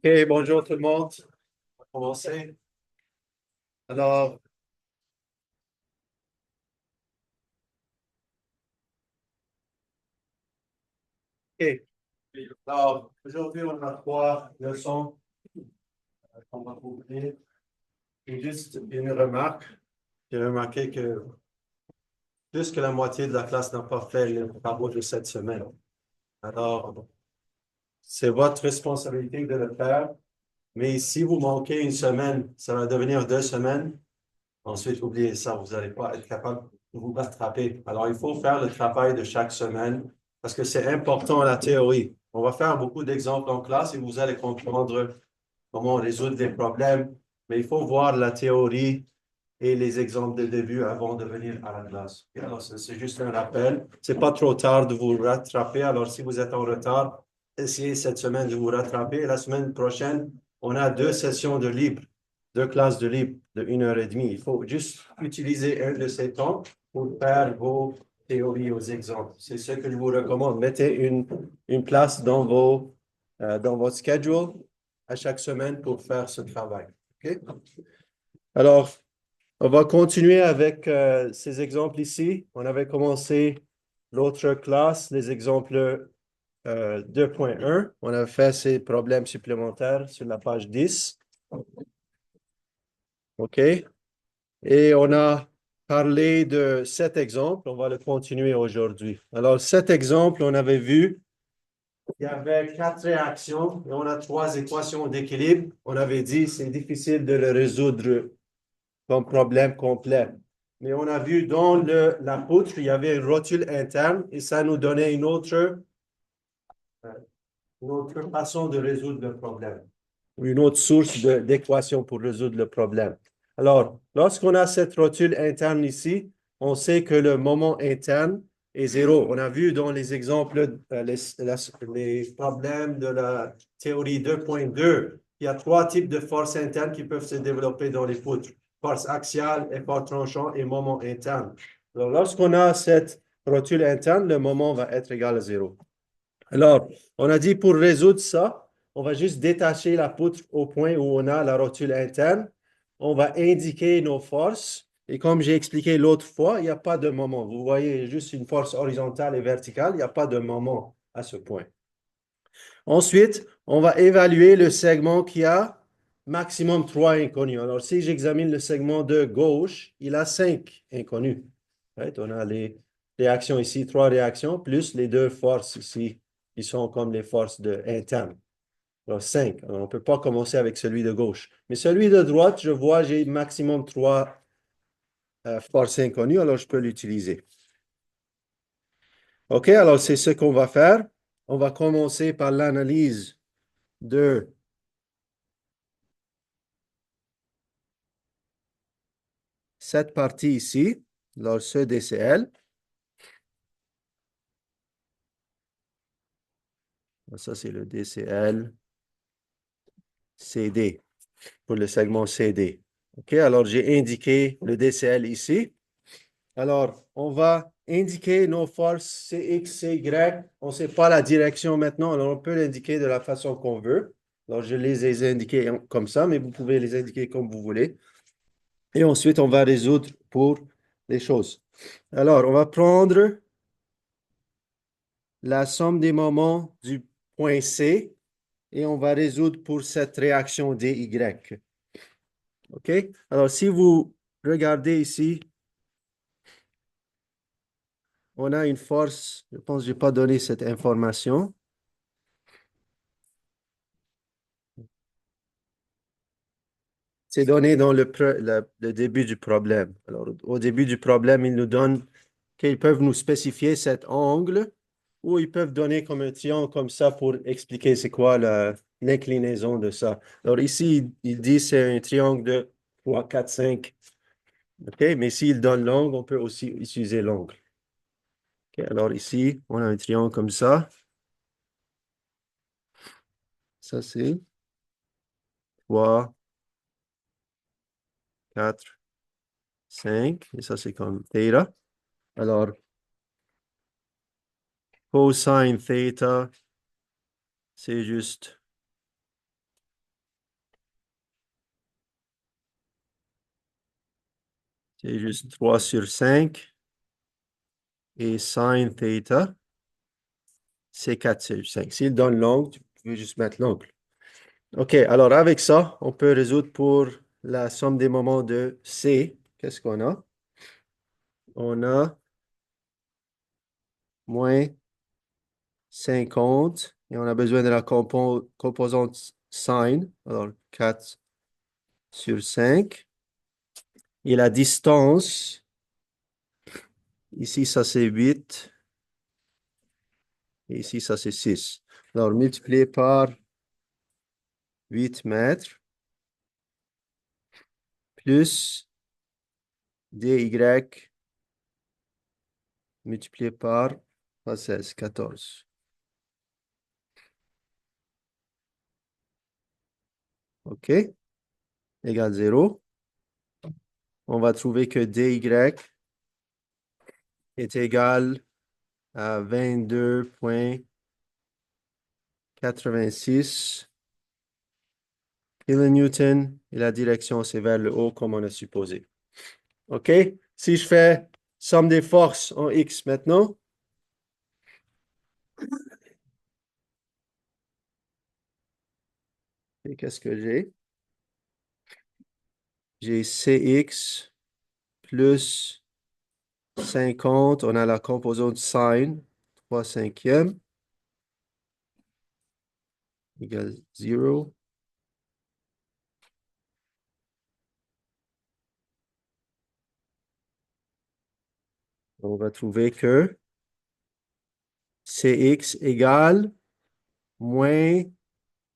OK, bonjour tout le monde. On va commencer. Alors, OK. Alors, aujourd'hui, on a trois leçons qu'on va couvrir. Et juste une remarque. J'ai remarqué que plus que la moitié de la classe n'a pas fait les travaux de cette semaine. Alors, c'est votre responsabilité de le faire. Mais si vous manquez une semaine, ça va devenir 2 semaines. Ensuite, oubliez ça, vous n'allez pas être capable de vous rattraper. Alors, il faut faire le travail de chaque semaine parce que c'est important la théorie. On va faire beaucoup d'exemples en classe et vous allez comprendre comment résoudre les problèmes, mais il faut voir la théorie et les exemples de début avant de venir à la classe. Et alors, c'est juste un rappel. C'est pas trop tard de vous rattraper. Alors, si vous êtes en retard, essayez cette semaine de vous rattraper. Et la semaine prochaine, on a 2 sessions de libre, 2 classes de libre de 1 heure et demie. Il faut juste utiliser un de ces temps pour faire vos théories aux exemples. C'est ce que je vous recommande. Mettez une place dans votre schedule à chaque semaine pour faire ce travail. OK? Alors, on va continuer avec ces exemples ici. On avait commencé l'autre classe, les exemples 2.1. On a fait ces problèmes supplémentaires sur la page 10. OK? Et on a parlé de cet exemple. On va le continuer aujourd'hui. Alors, cet exemple, on avait vu, il y avait 4 réactions et on a 3 équations d'équilibre. On avait dit c'est difficile de le résoudre comme problème complet. Mais on a vu dans la poutre, il y avait une rotule interne et ça nous donnait une autre façon de résoudre le problème, une autre source d'équation pour résoudre le problème. Alors, lorsqu'on a cette rotule interne ici, on sait que le moment interne est zéro. On a vu dans les exemples, les problèmes de la théorie 2.2, il y a 3 types de forces internes qui peuvent se développer dans les poutres. Force axiale, effort tranchant et moment interne. Alors, lorsqu'on a cette rotule interne, le moment va être égal à zéro. Alors, on a dit pour résoudre ça, on va juste détacher la poutre au point où on a la rotule interne. On va indiquer nos forces. Et comme j'ai expliqué l'autre fois, il n'y a pas de moment. Vous voyez juste une force horizontale et verticale. Il n'y a pas de moment à ce point. Ensuite, on va évaluer le segment qui a maximum 3 inconnus. Alors, si j'examine le segment de gauche, il a 5 inconnus. Right? On a les réactions ici, 3 réactions, plus les 2 forces ici, qui sont comme les forces internes. Alors, 5. Alors, on ne peut pas commencer avec celui de gauche. Mais celui de droite, je vois, j'ai maximum 3 forces inconnues, alors je peux l'utiliser. OK, alors c'est ce qu'on va faire. On va commencer par l'analyse de cette partie ici, alors ce DCL. Ça, c'est le DCL CD pour le segment CD. OK, alors j'ai indiqué le DCL ici. Alors, on va indiquer nos forces CX, CY. On ne sait pas la direction maintenant, alors on peut l'indiquer de la façon qu'on veut. Alors, je les ai indiqués comme ça, mais vous pouvez les indiquer comme vous voulez. Et ensuite, on va résoudre pour les choses. Alors, on va prendre la somme des moments du point C et on va résoudre pour cette réaction DY. OK? Alors, si vous regardez ici, on a une force, je pense que je n'ai pas donné cette information. C'est donné dans le début du problème. Alors, au début du problème, ils nous donnent qu'ils peuvent nous spécifier cet angle ou ils peuvent donner comme un triangle comme ça pour expliquer c'est quoi l'inclinaison de ça. Alors ici, il dit c'est un triangle de 3, 4, 5. OK? Mais s'il donne l'angle, on peut aussi utiliser l'angle. OK? Alors ici, on a un triangle comme ça. Ça, c'est 3, 4, 5. Et ça, c'est comme θ. Alors, cosine θ, c'est juste C'est juste 3 sur 5. Et sin theta, c'est 4 sur 5. S'il donne l'angle, tu peux juste mettre l'angle. OK, alors avec ça, on peut résoudre pour la somme des moments de C. Qu'est-ce qu'on a? On a moins 50 et on a besoin de la composante sin. Alors, 4 sur 5. Et la distance, ici, ça c'est 8. Et ici, ça c'est 6. Alors, multiplié par 8 mètres plus dy multiplié par 16, 14. OK, égale 0. On va trouver que dy est égal à 22,86 kilonewtons et la direction, c'est vers le haut comme on a supposé. OK? Si je fais somme des forces en X maintenant, et qu'est-ce que j'ai? J'ai CX plus 50. On a la composante sin, 3 cinquièmes, égale 0. On va trouver que CX égale moins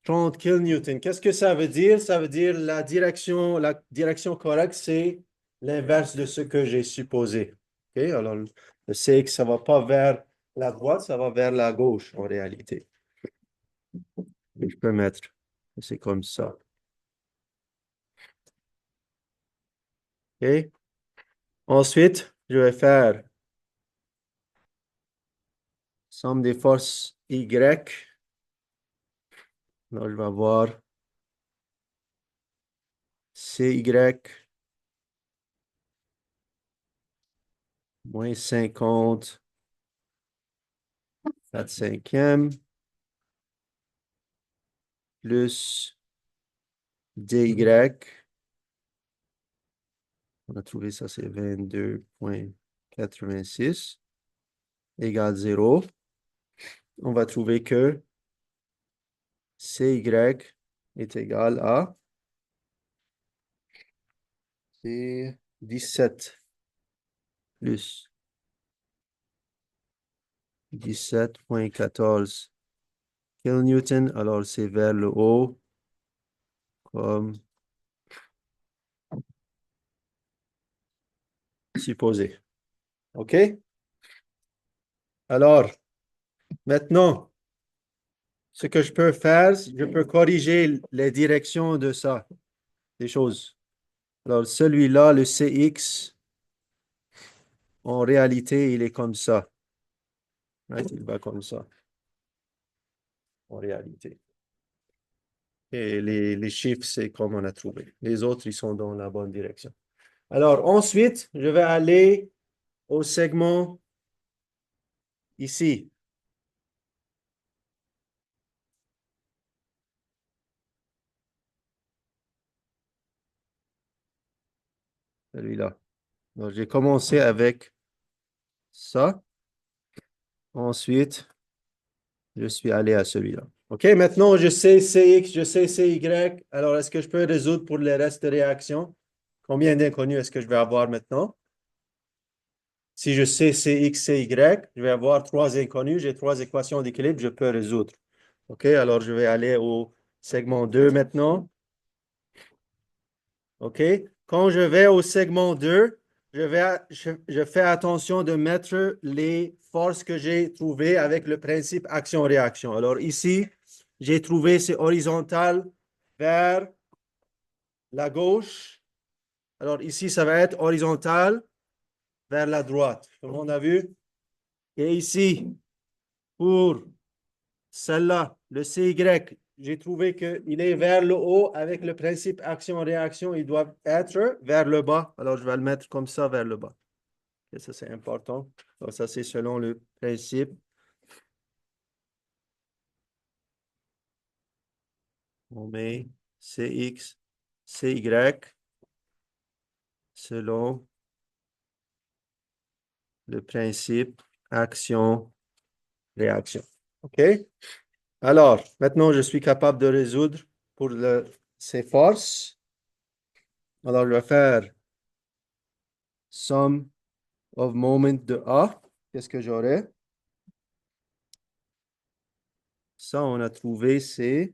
30 kilonewtons. Qu'est-ce que ça veut dire? Ça veut dire la direction correcte, c'est l'inverse de ce que j'ai supposé. OK? Alors, le CX, ça ne va pas vers la droite, ça va vers la gauche en réalité. Et je peux mettre, c'est comme ça. OK? Ensuite, je vais faire somme des forces Y. Alors, je vais avoir CY moins 50, 4 cinquièmes, plus DY. On a trouvé ça, c'est 22,86 égale 0. On va trouver que CY est égal à 17 plus 17,14 kilonewtons. Alors, c'est vers le haut comme supposé. OK? Alors, maintenant, ce que je peux faire, je peux corriger les directions de ça, des choses. Alors, celui-là, le CX, en réalité, il est comme ça. Right? Il va comme ça, en réalité. Et les chiffres, c'est comme on a trouvé. Les autres, ils sont dans la bonne direction. Alors, ensuite, je vais aller au segment ici. Celui-là. Donc, j'ai commencé avec ça. Ensuite, je suis allé à celui-là. OK, maintenant, je sais CX, je sais CY. Alors, est-ce que je peux résoudre pour les restes de réactions? Combien d'inconnus est-ce que je vais avoir maintenant? Si je sais CX, CY, je vais avoir 3 inconnus. J'ai 3 équations d'équilibre, je peux résoudre. OK, alors je vais aller au segment 2 maintenant. OK, quand je vais au segment 2, je fais attention de mettre les forces que j'ai trouvées avec le principe action-réaction. Alors ici, j'ai trouvé c'est horizontal vers la gauche. Alors ici, ça va être horizontal vers la droite. Tout le monde a vu? Et ici, pour celle-là, le CY, j'ai trouvé qu'il est vers le haut avec le principe action-réaction. Il doit être vers le bas. Alors, je vais le mettre comme ça vers le bas. Et ça, c'est important. Donc, ça, c'est selon le principe. On met CX, CY selon le principe action-réaction. OK? Alors, maintenant, je suis capable de résoudre pour ces forces. Alors, je vais faire sum of moment de A. Qu'est-ce que j'aurai? Ça, on a trouvé, c'est,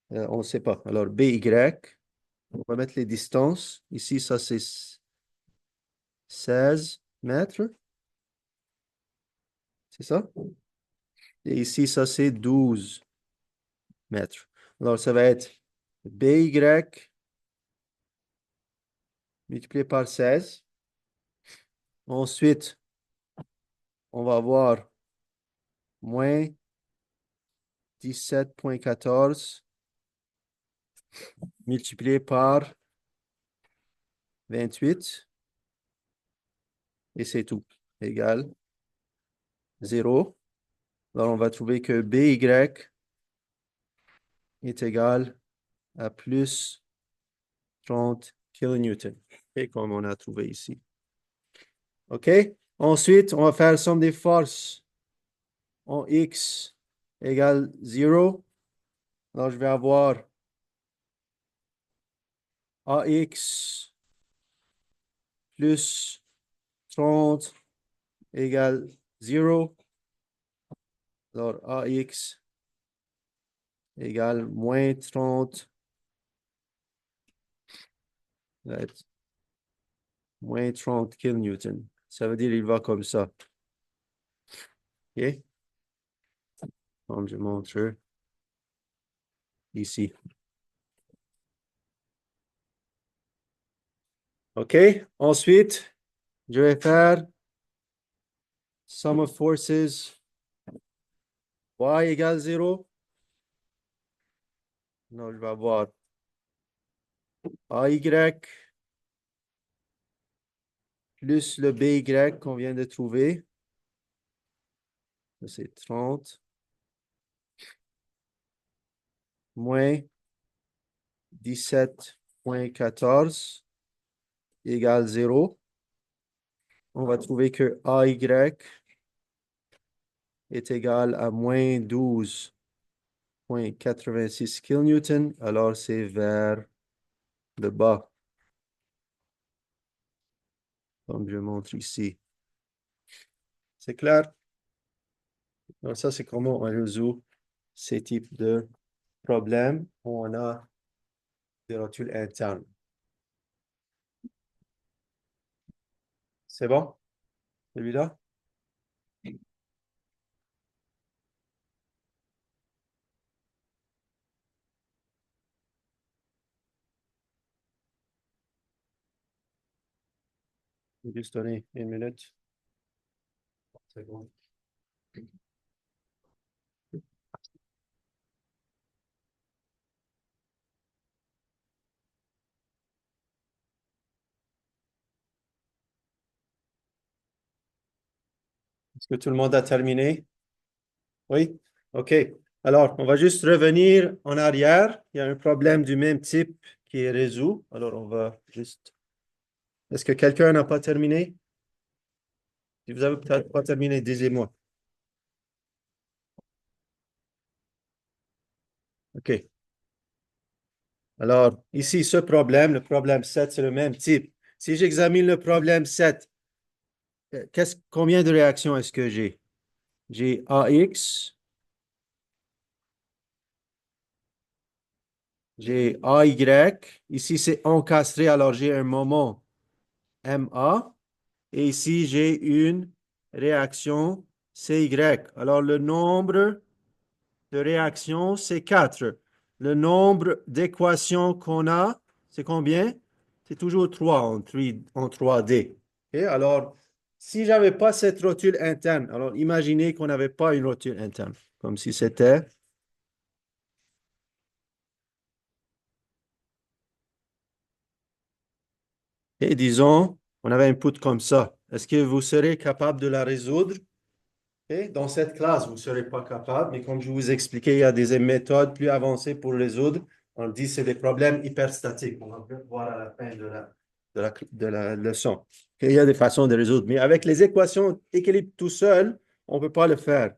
on ne sait pas. Alors, BY, on va mettre les distances. Ici, ça, c'est 16 mètres. C'est ça? Et ici, ça, c'est 12 mètres. Alors, ça va être BY multiplié par 16. Ensuite, on va avoir moins 17,14 multiplié par 28. Et c'est tout. Égal 0. Alors, on va trouver que BY est égal à plus 30 kN. Et comme on a trouvé ici. OK? Ensuite, on va faire la somme des forces en X égale 0. Alors, je vais avoir AX plus 30 égale 0. Alors, AX égale moins 30. Moins 30 kN. Ça veut dire qu'il va comme ça. OK? Comme je montre ici. OK? Ensuite, je vais faire sum of forces y égale 0. Non, je vais avoir AY plus le BY qu'on vient de trouver. C'est 30 moins 17,14 égale 0. On va trouver que AY est égal à moins 12,86 kN. Alors, c'est vers le bas, comme je montre ici. C'est clair? Donc, ça, c'est comment on résout ces types de problèmes où on a des rotules internes. C'est bon? Celui-là? Je vais juste donner une minute. C'est bon. Est-ce que tout le monde a terminé? Oui? OK. Alors, on va juste revenir en arrière. Il y a un problème du même type qui est résolu. Alors, on va juste... Est-ce que quelqu'un n'a pas terminé? Si vous avez peut-être pas terminé, disez-moi. OK. Alors, ici, ce problème, le problème 7, c'est le même type. Si j'examine le problème 7, combien de réactions est-ce que j'ai? J'ai AX, j'ai AY. Ici, c'est encastré, alors j'ai un moment MA. Et ici, j'ai une réaction CY. Alors, le nombre de réactions, c'est 4. Le nombre d'équations qu'on a, c'est combien? C'est toujours 3 en 3D. Et alors, si j'avais pas cette rotule interne, alors imaginez qu'on n'avait pas une rotule interne, comme si c'était Et disons, on avait un input comme ça. Est-ce que vous serez capable de la résoudre? Et dans cette classe, vous ne serez pas capable, mais comme je vous expliquais, il y a des méthodes plus avancées pour résoudre. On dit que c'est des problèmes hyperstatiques. On va voir à la fin de la leçon. Il y a des façons de résoudre, mais avec les équations équilibre tout seul, on ne peut pas le faire.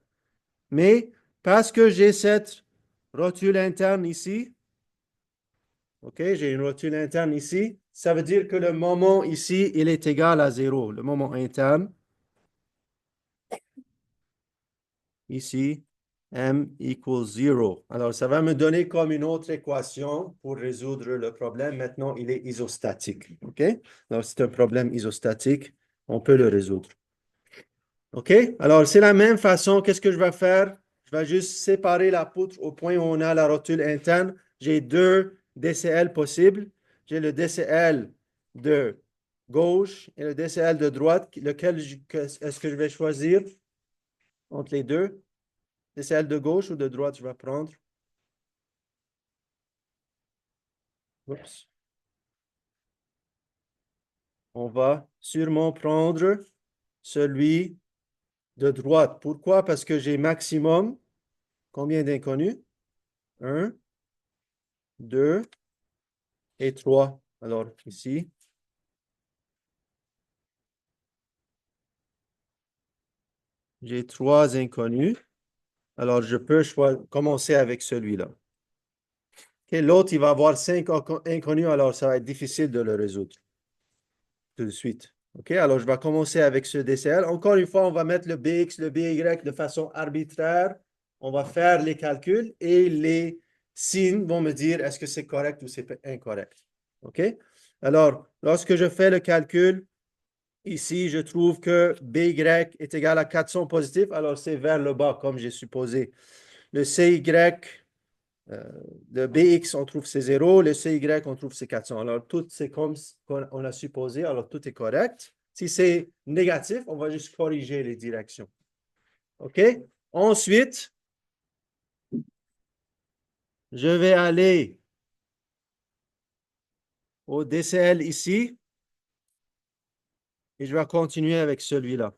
Mais parce que j'ai cette rotule interne ici, OK, j'ai une rotule interne ici, ça veut dire que le moment ici, il est égal à 0. Le moment interne, ici, m equals 0. Alors, ça va me donner comme une autre équation pour résoudre le problème. Maintenant, il est isostatique. OK? Alors, c'est un problème isostatique. On peut le résoudre. OK? Alors, c'est la même façon. Qu'est-ce que je vais faire? Je vais juste séparer la poutre au point où on a la rotule interne. J'ai deux DCL possibles. J'ai le DCL de gauche et le DCL de droite. Lequel est-ce que je vais choisir entre les deux? DCL de gauche ou de droite, je vais prendre? Oups. On va sûrement prendre celui de droite. Pourquoi? Parce que j'ai maximum. Combien d'inconnus? 1, 2 et 3. Alors, ici, j'ai 3 inconnus. Alors, je peux commencer avec celui-là. Okay, l'autre, il va avoir 5 inconnus, alors ça va être difficile de le résoudre tout de suite. OK, alors je vais commencer avec ce DCL. Encore une fois, on va mettre le BX, le BY de façon arbitraire. On va faire les calculs et les signes vont me dire est-ce que c'est correct ou c'est incorrect. OK? Alors, lorsque je fais le calcul, ici, je trouve que BY est égal à 400 positif, alors c'est vers le bas, comme j'ai supposé. Le CY, le BX, on trouve c'est 0, le CY, on trouve c'est 400. Alors, tout c'est comme on a supposé, alors tout est correct. Si c'est négatif, on va juste corriger les directions. OK? Ensuite, je vais aller au DCL ici et je vais continuer avec celui-là.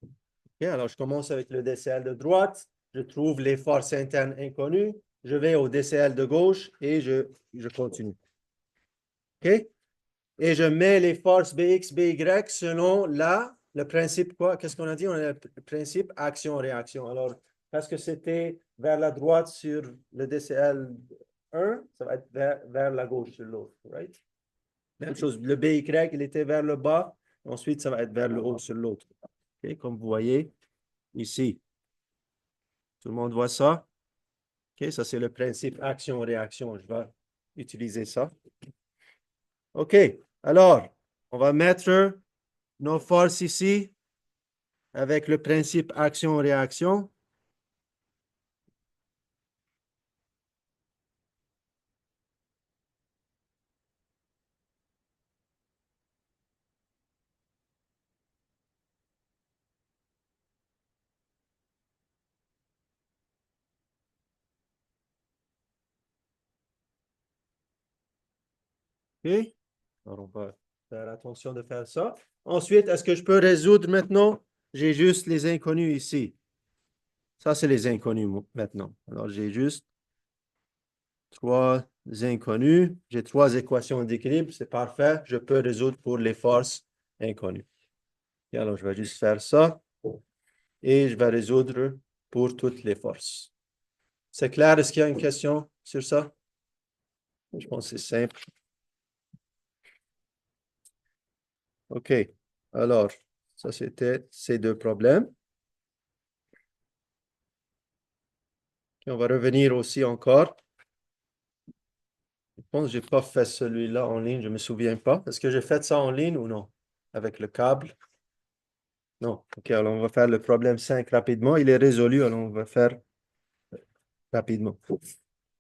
OK? Alors, je commence avec le DCL de droite. Je trouve les forces internes inconnues. Je vais au DCL de gauche et je continue. OK? Et je mets les forces BX, BY selon le principe quoi? Qu'est-ce qu'on a dit? On a le principe action-réaction. Alors, parce que c'était vers la droite sur le DCL 1, ça va être vers la gauche sur l'autre, right? Même chose, le BY, il était vers le bas. Ensuite, ça va être vers le haut sur l'autre. OK? Comme vous voyez ici. Tout le monde voit ça? OK, ça c'est le principe action-réaction. Je vais utiliser ça. OK, alors, on va mettre nos forces ici avec le principe action-réaction. OK, alors on va faire attention de faire ça. Ensuite, est-ce que je peux résoudre maintenant? J'ai juste les inconnus ici. Ça, c'est les inconnus maintenant. Alors, j'ai juste 3 inconnus. J'ai 3 équations d'équilibre. C'est parfait. Je peux résoudre pour les forces inconnues. Et alors, je vais juste faire ça. Et je vais résoudre pour toutes les forces. C'est clair? Est-ce qu'il y a une question sur ça? Je pense que c'est simple. OK. Alors, ça, c'était ces deux problèmes. Et on va revenir aussi encore. Je pense que je n'ai pas fait celui-là en ligne. Je ne me souviens pas. Est-ce que j'ai fait ça en ligne ou non? Avec le câble? Non. OK, alors on va faire le problème 5 rapidement. Il est résolu, alors on va faire rapidement.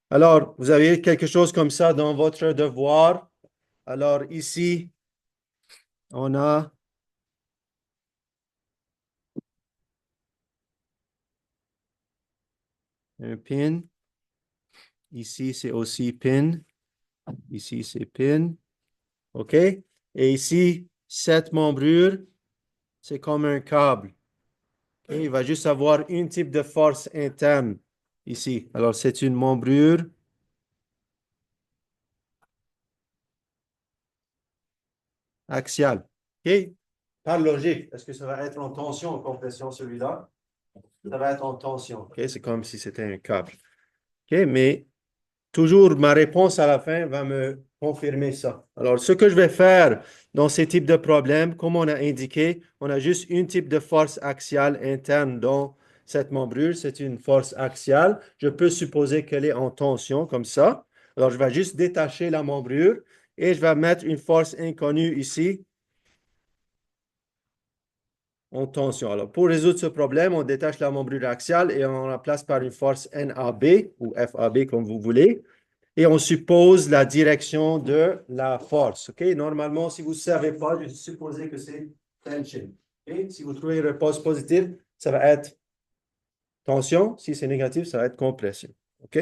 Alors, vous avez quelque chose comme ça dans votre devoir. Alors, ici, on a un pin. Ici, c'est aussi pin. Ici, c'est pin. OK? Et ici, cette membrure, c'est comme un câble. OK? Il va juste avoir un type de force interne ici. Alors, c'est une membrure axiale. OK? Par logique, est-ce que ça va être en tension ou en compression celui-là? Ça va être en tension. OK? C'est comme si c'était un câble. OK? Mais toujours, ma réponse à la fin va me confirmer ça. Alors, ce que je vais faire dans ces types de problèmes, comme on a indiqué, on a juste un type de force axiale interne dans cette membrure. C'est une force axiale. Je peux supposer qu'elle est en tension, comme ça. Alors, je vais juste détacher la membrure et je vais mettre une force inconnue ici en tension. Alors, pour résoudre ce problème, on détache la membrure axiale et on la place par une force NAB ou FAB, comme vous voulez. Et on suppose la direction de la force. OK? Normalement, si vous ne savez pas, je suppose que c'est tension. OK? Si vous trouvez une réponse positive, ça va être tension. Si c'est négatif, ça va être compression. OK?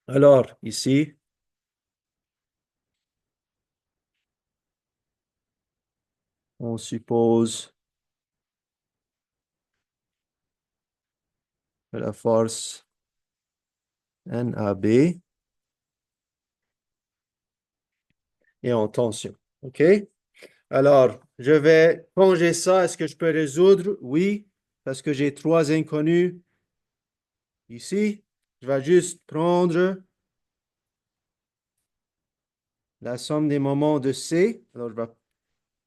Alors, ici, on suppose que la force NAB est en tension. OK? Alors, je vais plonger ça. Est-ce que je peux résoudre? Oui, parce que j'ai trois inconnus ici. Je vais juste prendre la somme des moments de C. Alors, je vais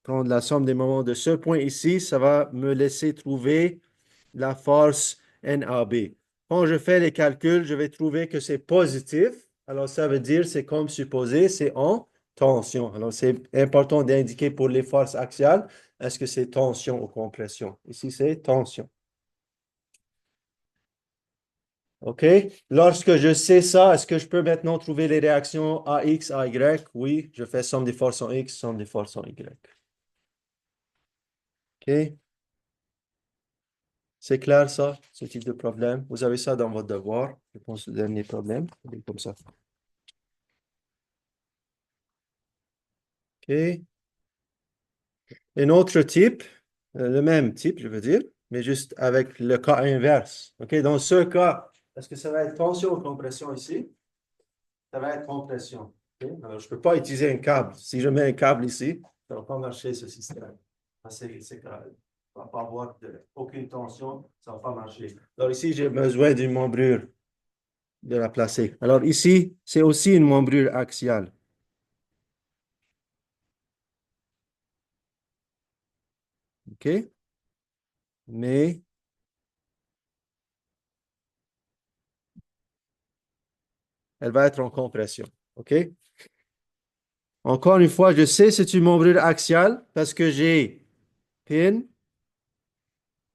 prendre la somme des moments de ce point ici. Ça va me laisser trouver la force NAB. Quand je fais les calculs, je vais trouver que c'est positif. Alors, ça veut dire, c'est comme supposé, c'est en tension. Alors, c'est important d'indiquer pour les forces axiales, est-ce que c'est tension ou compression? Ici, c'est tension. OK? Lorsque je sais ça, est-ce que je peux maintenant trouver les réactions AX, AY? Oui, je fais somme des forces en X, somme des forces en Y. OK? C'est clair ça, ce type de problème? Vous avez ça dans votre devoir. Je pense au dernier problème. C'est comme ça. OK? Un autre type, le même type, je veux dire, mais juste avec le cas inverse. OK? Dans ce cas, est-ce que ça va être tension ou compression ici? Ça va être compression. OK? Alors, je ne peux pas utiliser un câble. Si je mets un câble ici, ça ne va pas marcher ce système. C'est grave. On ne va pas avoir aucune tension, ça ne va pas marcher. Alors ici, j'ai besoin d'une membrure de la placer. Alors ici, c'est aussi une membrure axiale. OK? Mais elle va être en compression. OK? Encore une fois, je sais c'est une membrure axiale parce que j'ai pin.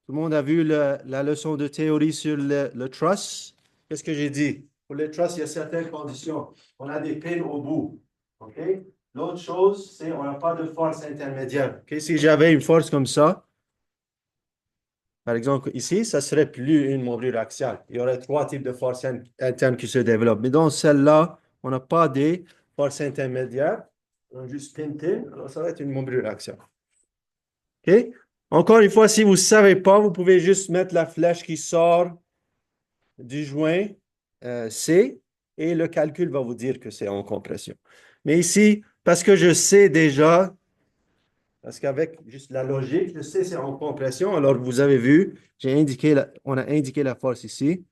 Tout le monde a vu la leçon de théorie sur le truss. Qu'est-ce que j'ai dit? Pour les truss, il y a certaines conditions. On a des pins au bout. OK? L'autre chose, c'est on n'a pas de force intermédiaire. OK? Si j'avais une force comme ça, par exemple ici, ça serait plus une membrure axiale. Il y aurait trois types de forces internes qui se développent. Mais dans celle-là, on n'a pas des forces intermédiaires. On a juste pin-pin. Alors, ça va être une membrure axiale. OK? Encore une fois, si vous ne savez pas, vous pouvez juste mettre la flèche qui sort du joint C et le calcul va vous dire que c'est en compression. Mais ici, parce que je sais déjà, parce qu'avec juste la logique, je sais c'est en compression. Alors, vous avez vu, on a indiqué la force ici.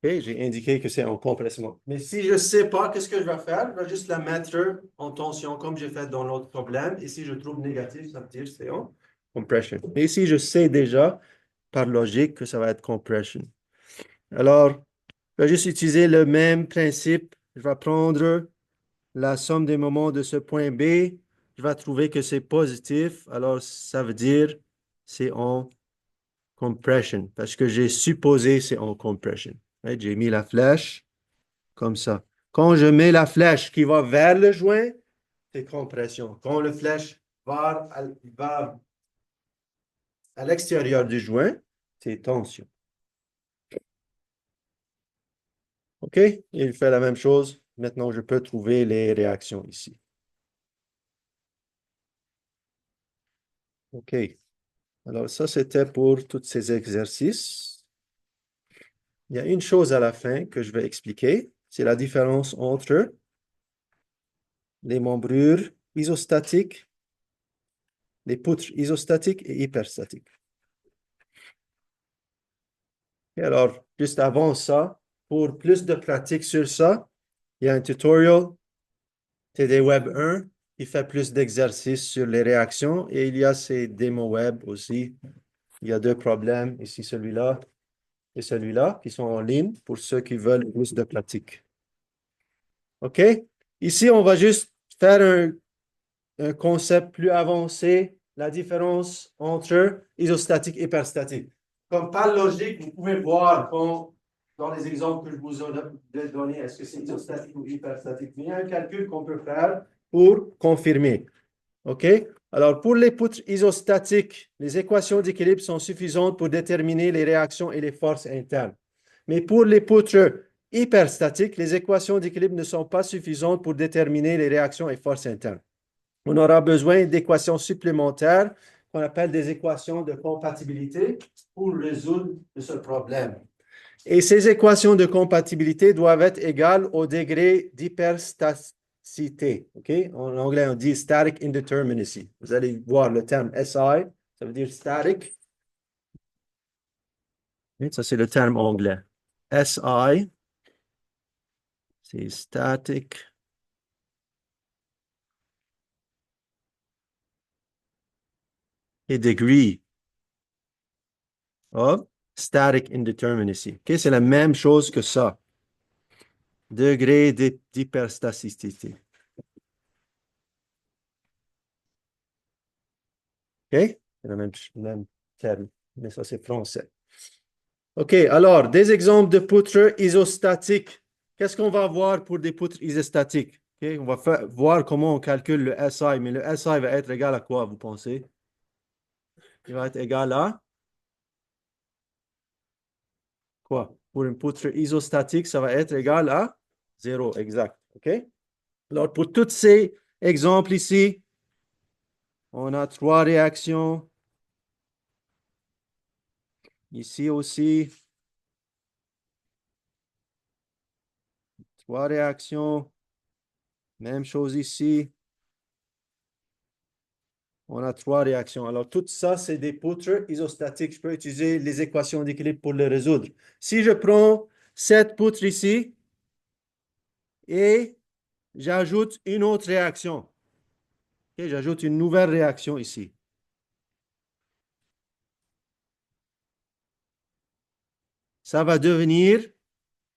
OK, j'ai indiqué que c'est en compression. Mais si je ne sais pas, qu'est-ce que je vais faire? Je vais juste la mettre en tension comme j'ai fait dans l'autre problème. Et si je trouve négatif, ça veut dire que c'est en compression. Mais ici, je sais déjà, par logique, que ça va être compression. Alors, je vais juste utiliser le même principe. Je vais prendre la somme des moments de ce point B. Je vais trouver que c'est positif. Alors, ça veut dire c'est en compression parce que j'ai supposé c'est en compression. Right? J'ai mis la flèche comme ça. Quand je mets la flèche qui va vers le joint, c'est compression. Quand la flèche va à l'extérieur du joint, c'est tension. OK? Il fait la même chose. Maintenant, je peux trouver les réactions ici. OK. Alors, ça, c'était pour tous ces exercices. Il y a une chose à la fin que je vais expliquer. C'est la différence entre les membrures isostatiques, les poutres isostatiques et hyperstatiques. Et alors, juste avant ça, pour plus de pratique sur ça, il y a un tutorial TD Web 1 qui fait plus d'exercices sur les réactions et il y a ces démos web aussi. Il y a deux problèmes, ici celui-là et celui-là, qui sont en ligne pour ceux qui veulent plus de pratique. OK? Ici, on va juste faire un concept plus avancé, la différence entre isostatique et hyperstatique. Comme par logique, vous pouvez voir dans les exemples que je vous ai donnés, est-ce que c'est isostatique ou hyperstatique? Il y a un calcul qu'on peut faire pour confirmer. OK? Alors, pour les poutres isostatiques, les équations d'équilibre sont suffisantes pour déterminer les réactions et les forces internes. Mais pour les poutres hyperstatiques, les équations d'équilibre ne sont pas suffisantes pour déterminer les réactions et forces internes. On aura besoin d'équations supplémentaires qu'on appelle des équations de compatibilité pour résoudre ce problème. Et ces équations de compatibilité doivent être égales au degré d'hyperstaticité. Okay? En anglais, on dit static indeterminacy. Vous allez voir le terme SI, ça veut dire static. Et ça, c'est le terme anglais. SI, c'est static. Et degree of static indeterminacy. Okay? C'est la même chose que ça. Degré d'hyperstaticité. OK? C'est le même terme, mais ça, c'est français. OK, alors, des exemples de poutres isostatiques. Qu'est-ce qu'on va voir pour des poutres isostatiques? OK, on va voir comment on calcule le SI, mais le SI va être égal à quoi, vous pensez? Il va être égal à quoi? Pour une poutre isostatique, ça va être égal à 0, exact. OK? Alors, pour tous ces exemples ici, on a trois réactions. Ici aussi, trois réactions. Même chose ici. On a trois réactions. Alors, tout ça, c'est des poutres isostatiques. Je peux utiliser les équations d'équilibre pour les résoudre. Si je prends cette poutre ici et j'ajoute une autre réaction, okay, j'ajoute une nouvelle réaction ici. Ça va devenir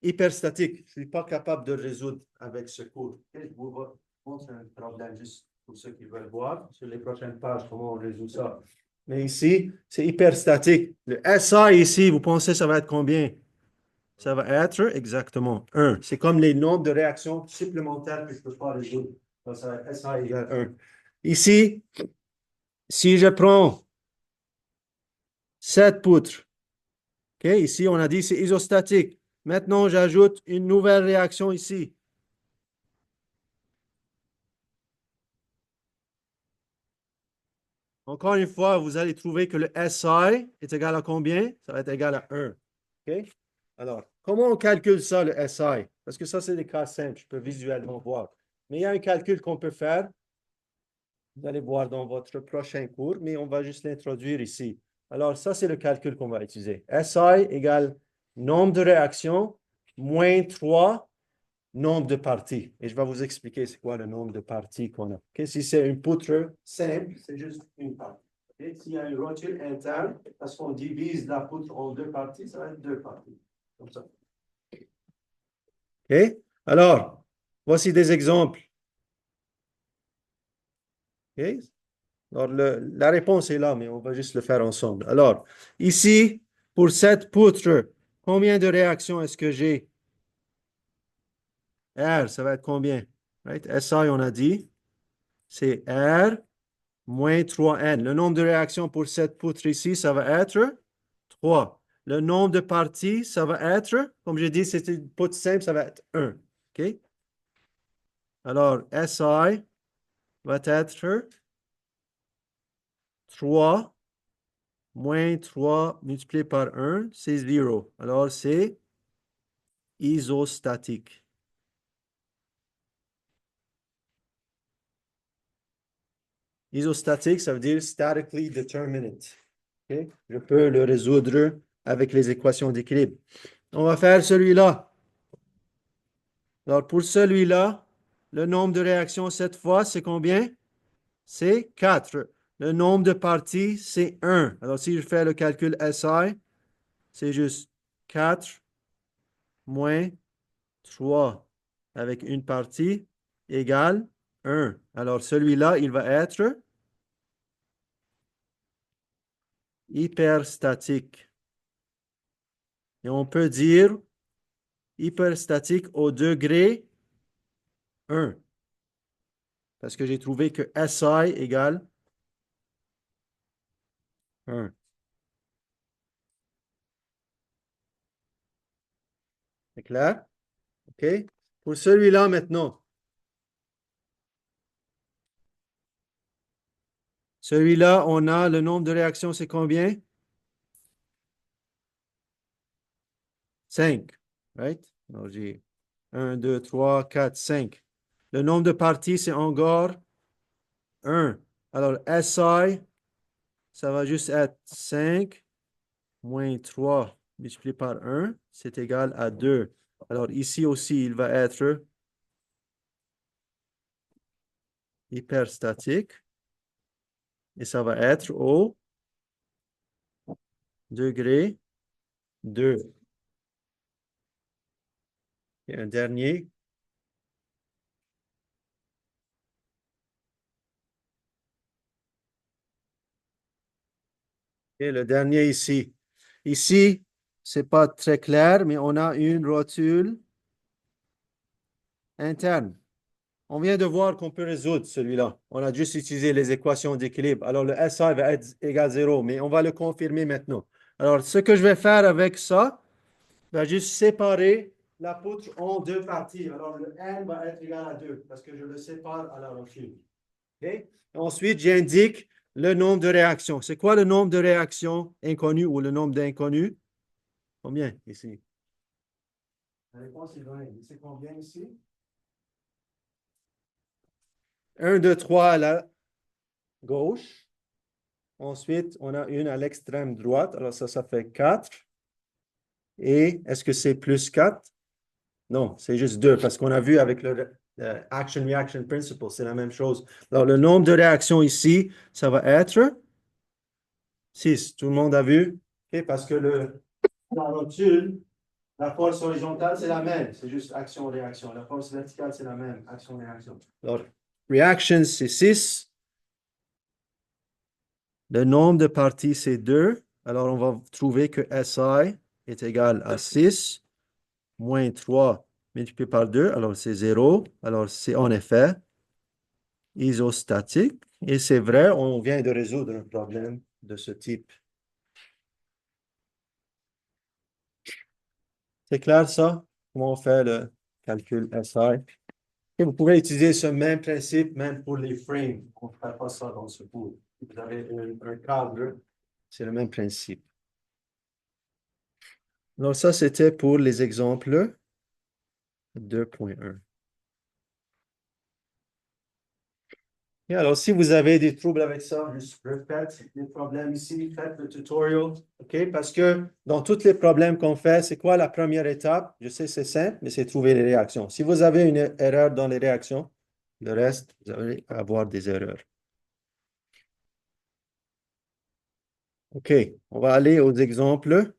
hyperstatique. Je ne suis pas capable de résoudre avec ce cours. Okay, je vous montre un problème juste pour ceux qui veulent voir sur les prochaines pages comment on résout ça. Mais ici, c'est hyperstatique. Le SI ici, vous pensez ça va être combien? Ça va être exactement 1. C'est comme les nombres de réactions supplémentaires que je ne peux pas résoudre. Donc, ça va être SI égale 1. Ici, si je prends cette poutre, okay, ici on a dit c'est isostatique. Maintenant, j'ajoute une nouvelle réaction ici. Encore une fois, vous allez trouver que le SI est égal à combien? Ça va être égal à 1. Okay? Alors, comment on calcule ça, le SI? Parce que ça, c'est des cas simples, je peux visuellement voir. Mais il y a un calcul qu'on peut faire. Vous allez voir dans votre prochain cours, mais on va juste l'introduire ici. Alors, ça, c'est le calcul qu'on va utiliser. SI égale nombre de réactions moins 3 nombre de parties. Et je vais vous expliquer c'est quoi le nombre de parties qu'on a. Okay? Si c'est une poutre simple, c'est juste une partie. Okay? S'il y a une rotule interne, parce qu'on divise la poutre en deux parties, ça va être deux parties. Comme ça. OK? Alors, voici des exemples. OK? Alors, la réponse est là, mais on va juste le faire ensemble. Alors, ici, pour cette poutre, combien de réactions est-ce que j'ai? R, ça va être combien? Right? SI, on a dit, c'est R moins 3n. Le nombre de réactions pour cette poutre ici, ça va être 3. Le nombre de parties, ça va être, comme j'ai dit, c'est une poutre simple, ça va être 1. OK? Alors, SI va être 3 moins 3 multiplié par 1, c'est 0. Alors, c'est isostatique. Isostatique, ça veut dire statically determinate. Okay? Je peux le résoudre avec les équations d'équilibre. On va faire celui-là. Alors, pour celui-là, le nombre de réactions cette fois, c'est combien? C'est 4. Le nombre de parties, c'est 1. Alors, si je fais le calcul SI, c'est juste 4 moins 3 avec une partie égale 1. Alors, celui-là, il va être hyperstatique. Et on peut dire hyperstatique au degré 1. Parce que j'ai trouvé que SI égale 1. C'est clair? OK? Pour celui-là maintenant. Celui-là, on a le nombre de réactions, c'est combien? 5. Right? Alors, j'ai 1, 2, 3, 4, 5. Le nombre de parties, c'est encore 1. Alors, SI, ça va juste être 5 moins 3 multiplié par 1, c'est égal à 2. Alors, ici aussi, il va être hyperstatique. Et ça va être au degré 2. Et un dernier. Et le dernier ici. Ici, c'est pas très clair, mais on a une rotule interne. On vient de voir qu'on peut résoudre celui-là. On a juste utilisé les équations d'équilibre. Alors, le SI va être égal à 0, mais on va le confirmer maintenant. Alors, ce que je vais faire avec ça, je vais juste séparer la poutre en deux parties. Alors, le N va être égal à 2 parce que je le sépare à la rotule. OK? Ensuite, j'indique le nombre de réactions. C'est quoi le nombre de réactions inconnues ou le nombre d'inconnus? Combien ici? La réponse est 20. C'est combien ici? 1, 2, 3 à la gauche. Ensuite, on a une à l'extrême droite. Alors ça fait 4. Et est-ce que c'est plus 4? Non, c'est juste 2 parce qu'on a vu avec le action-reaction principle, c'est la même chose. Alors, le nombre de réactions ici, ça va être 6. Tout le monde a vu? Okay, parce que la rotule, la force horizontale, c'est la même. C'est juste action-réaction. La force verticale, c'est la même. Action-réaction. Alors, reaction, c'est 6. Le nombre de parties, c'est 2. Alors, on va trouver que SI est égal à 6 moins 3 multiplié par 2. Alors, c'est 0. Alors, c'est en effet isostatique. Et c'est vrai, on vient de résoudre un problème de ce type. C'est clair ça? Comment on fait le calcul SI? Et vous pouvez utiliser ce même principe même pour les frames. On ne fait pas ça dans ce cours. Vous avez un cadre, c'est le même principe. Donc ça, c'était pour les exemples 2.1. Et alors, si vous avez des troubles avec ça, juste répète les problèmes ici, faites le tutorial, OK? Parce que dans tous les problèmes qu'on fait, c'est quoi la première étape? Je sais, c'est simple, mais c'est trouver les réactions. Si vous avez une erreur dans les réactions, le reste, vous allez avoir des erreurs. OK, on va aller aux exemples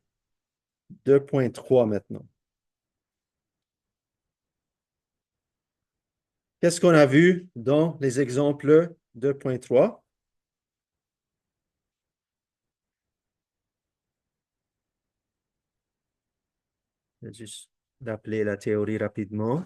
2.3 maintenant. Qu'est-ce qu'on a vu dans les exemples 2.3? Je vais juste rappeler la théorie rapidement.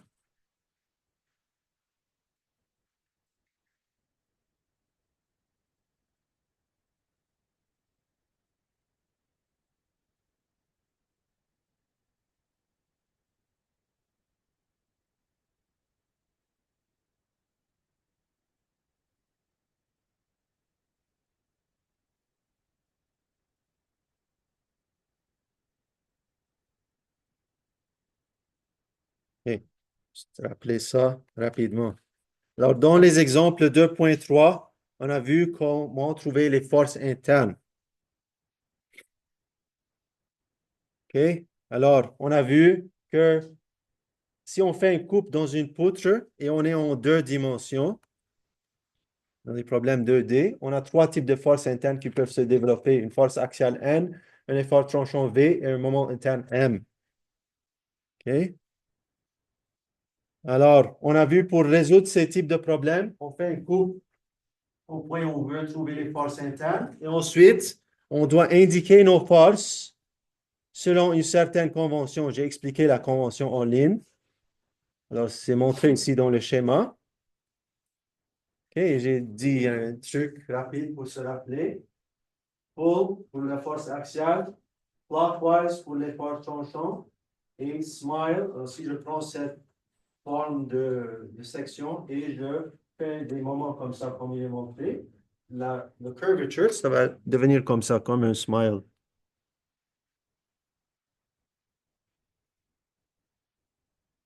Juste rappeler ça rapidement. Alors, dans les exemples 2.3, on a vu comment trouver les forces internes. OK? Alors, on a vu que si on fait une coupe dans une poutre et on est en 2 dimensions, dans les problèmes 2D, on a 3 types de forces internes qui peuvent se développer. Une force axiale N, un effort tranchant V et un moment interne M. OK? Alors, on a vu pour résoudre ces types de problèmes, on fait une coupe au point où on veut trouver les forces internes. Et ensuite, on doit indiquer nos forces selon une certaine convention. J'ai expliqué la convention en ligne. Alors, c'est montré ici dans le schéma. OK, j'ai dit un truc rapide pour se rappeler. Pull pour la force axiale, clockwise pour l'effort tranchant et smile. Alors, si je prends cette forme de section et je fais des moments comme ça, comme il est montré, le curvature, ça va devenir comme ça, comme un smile.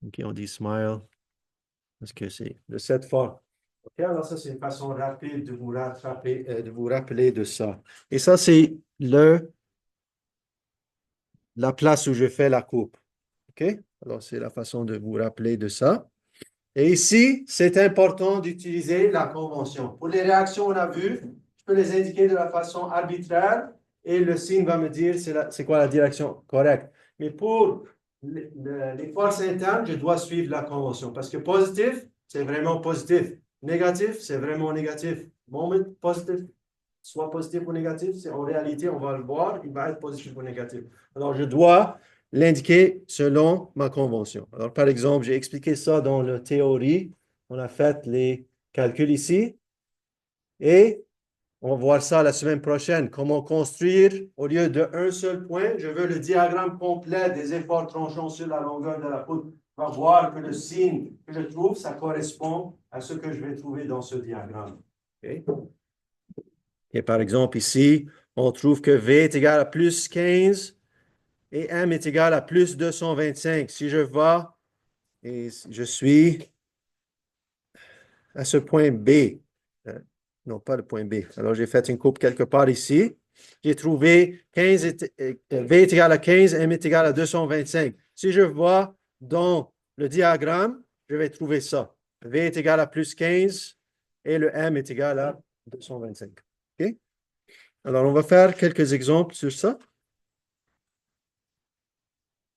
OK, on dit smile parce que c'est de cette forme. OK, alors ça, c'est une façon rapide de vous rattraper, de vous rappeler de ça. Et ça, c'est la place où je fais la coupe. OK? Alors, c'est la façon de vous rappeler de ça. Et ici, c'est important d'utiliser la convention. Pour les réactions, on a vu, je peux les indiquer de la façon arbitraire et le signe va me dire c'est quoi la direction correcte. Mais pour les forces internes, je dois suivre la convention parce que positif, c'est vraiment positif. Négatif, c'est vraiment négatif. Moment positif, soit positif ou négatif, c'est en réalité, on va le voir, il va être positif ou négatif. Alors, je dois l'indiquer selon ma convention. Alors, par exemple, j'ai expliqué ça dans la théorie. On a fait les calculs ici. Et on va voir ça la semaine prochaine. Comment construire, au lieu d'un seul point, je veux le diagramme complet des efforts tranchants sur la longueur de la poutre. On va voir que le signe que je trouve, ça correspond à ce que je vais trouver dans ce diagramme. Okay? Et par exemple, ici, on trouve que V est égal à plus 15 et M est égal à plus 225. Si je vais et je suis à ce point B, non pas le point B, alors j'ai fait une coupe quelque part ici, j'ai trouvé V est égal à 15, M est égal à 225. Si je vois dans le diagramme, je vais trouver ça. V est égal à plus 15 et le M est égal à 225. OK? Alors, on va faire quelques exemples sur ça.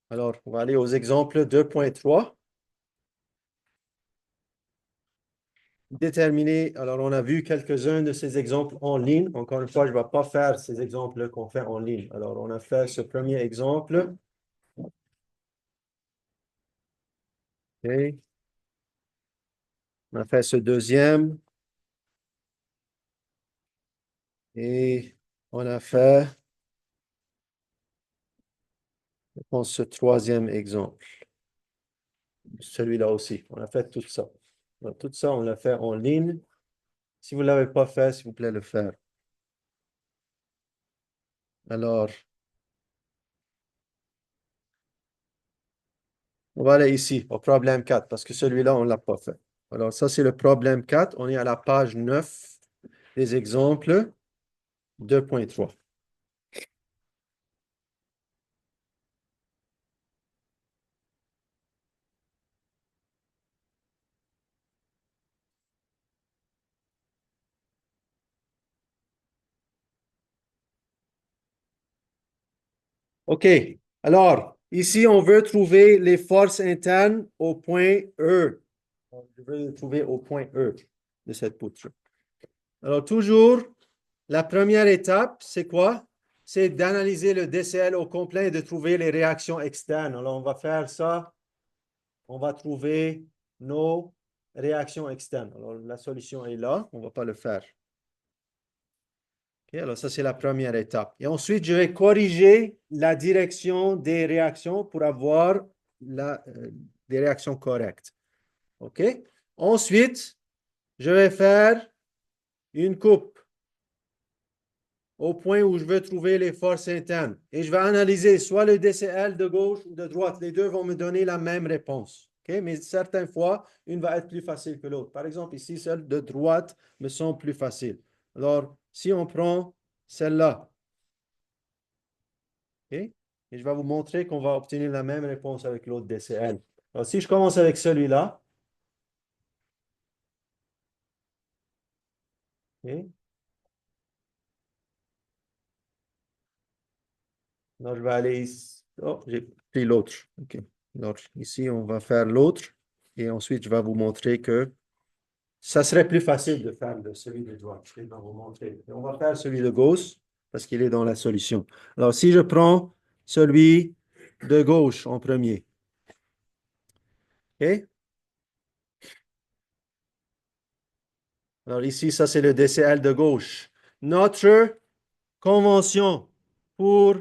Alors, on va aller aux exemples 2.3. Déterminer, alors on a vu quelques-uns de ces exemples en ligne. Encore une fois, je ne vais pas faire ces exemples qu'on fait en ligne. Alors, on a fait ce premier exemple. OK. On a fait ce deuxième. Et on a fait, je pense, ce troisième exemple. Celui-là aussi. On a fait tout ça. Alors, tout ça, on l'a fait en ligne. Si vous ne l'avez pas fait, s'il vous plaît, le faire. Alors, on va aller ici, au problème 4, parce que celui-là, on ne l'a pas fait. Alors, ça, c'est le problème 4. On est à la page 9 des exemples 2.3. OK. Alors, ici, on veut trouver les forces internes au point E. Je veux les trouver au point E de cette poutre. Alors, toujours, la première étape, c'est quoi? C'est d'analyser le DCL au complet et de trouver les réactions externes. Alors, on va faire ça. On va trouver nos réactions externes. Alors, la solution est là. On ne va pas le faire. OK, alors, ça, c'est la première étape. Et ensuite, je vais corriger la direction des réactions pour avoir des réactions correctes. OK? Ensuite, je vais faire une coupe au point où je veux trouver les forces internes. Et je vais analyser soit le DCL de gauche ou de droite. Les deux vont me donner la même réponse. Mais certaines fois, une va être plus facile que l'autre. Par exemple, ici, celle de droite me semble plus facile. Alors, si on prend celle-là, et je vais vous montrer qu'on va obtenir la même réponse avec l'autre DCL. Alors, si je commence avec celui-là, ok, alors je vais aller ici. Oh, j'ai pris l'autre. Ok. Alors, ici, on va faire l'autre. Et ensuite, je vais vous montrer que ça serait plus facile de faire celui de droite. Je vais vous montrer. Et on va faire celui de gauche parce qu'il est dans la solution. Alors, si je prends celui de gauche en premier, ok? Alors ici, ça c'est le DCL de gauche. Notre convention pour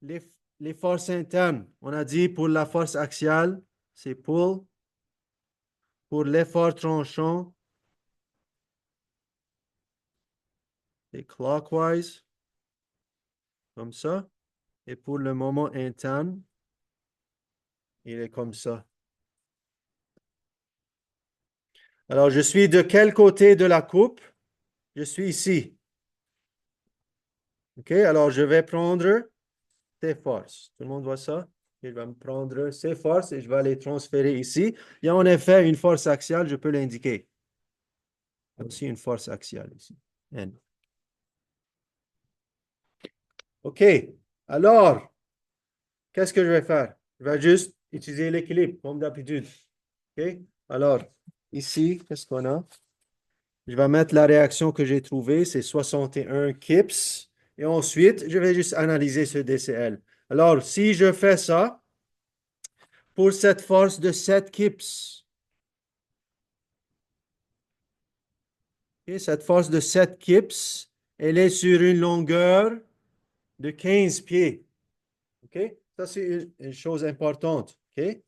les, les forces internes, on a dit pour la force axiale, c'est pull. Pour l'effort tranchant, c'est clockwise, comme ça. Et pour le moment interne, il est comme ça. Alors, je suis de quel côté de la coupe? Je suis ici. OK, alors je vais prendre ces forces. Tout le monde voit ça? Il va me prendre ces forces et je vais les transférer ici. Il y a en effet une force axiale, je peux l'indiquer. Il y a aussi une force axiale ici. N. OK, alors, qu'est-ce que je vais faire? Je vais juste utiliser l'équilibre, comme d'habitude. OK, alors, ici, qu'est-ce qu'on a? Je vais mettre la réaction que j'ai trouvée, c'est 61 kips. Et ensuite, je vais juste analyser ce DCL. Alors, si je fais ça, pour cette force de 7 kips, okay, cette force de 7 kips, elle est sur une longueur de 15 pieds. Okay? Ça, c'est une chose importante. Okay?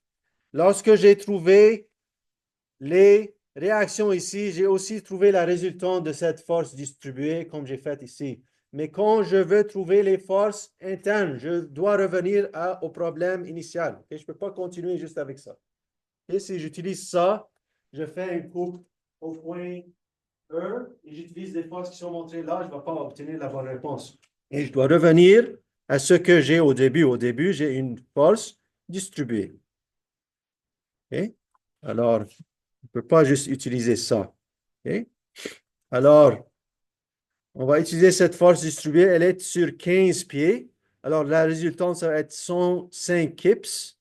Lorsque j'ai trouvé les réactions ici, j'ai aussi trouvé la résultante de cette force distribuée comme j'ai fait ici. Mais quand je veux trouver les forces internes, je dois revenir au problème initial. Okay? Je ne peux pas continuer juste avec ça. Et si j'utilise ça, je fais une coupe au point E et j'utilise des forces qui sont montrées là, je ne vais pas obtenir la bonne réponse. Et je dois revenir à ce que j'ai au début. Au début, j'ai une force distribuée. Okay? Alors, on ne peut pas juste utiliser ça. Okay? Alors, on va utiliser cette force distribuée. Elle est sur 15 pieds. Alors, la résultante, ça va être 105 kips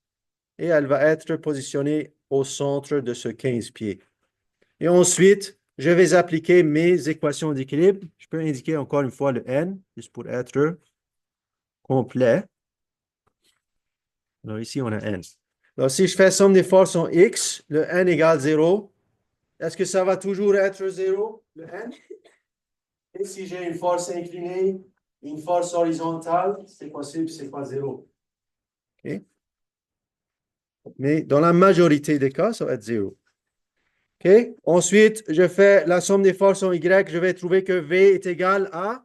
et elle va être positionnée au centre de ce 15 pieds. Et ensuite, je vais appliquer mes équations d'équilibre. Je peux indiquer encore une fois le N, juste pour être complet. Alors ici, on a N. Alors si je fais somme des forces en X, le N égale 0. Est-ce que ça va toujours être 0, le N? Et si j'ai une force inclinée, une force horizontale, c'est possible, c'est pas 0. Okay? Mais dans la majorité des cas, ça va être 0. Okay? Ensuite, je fais la somme des forces en Y. Je vais trouver que V est égal à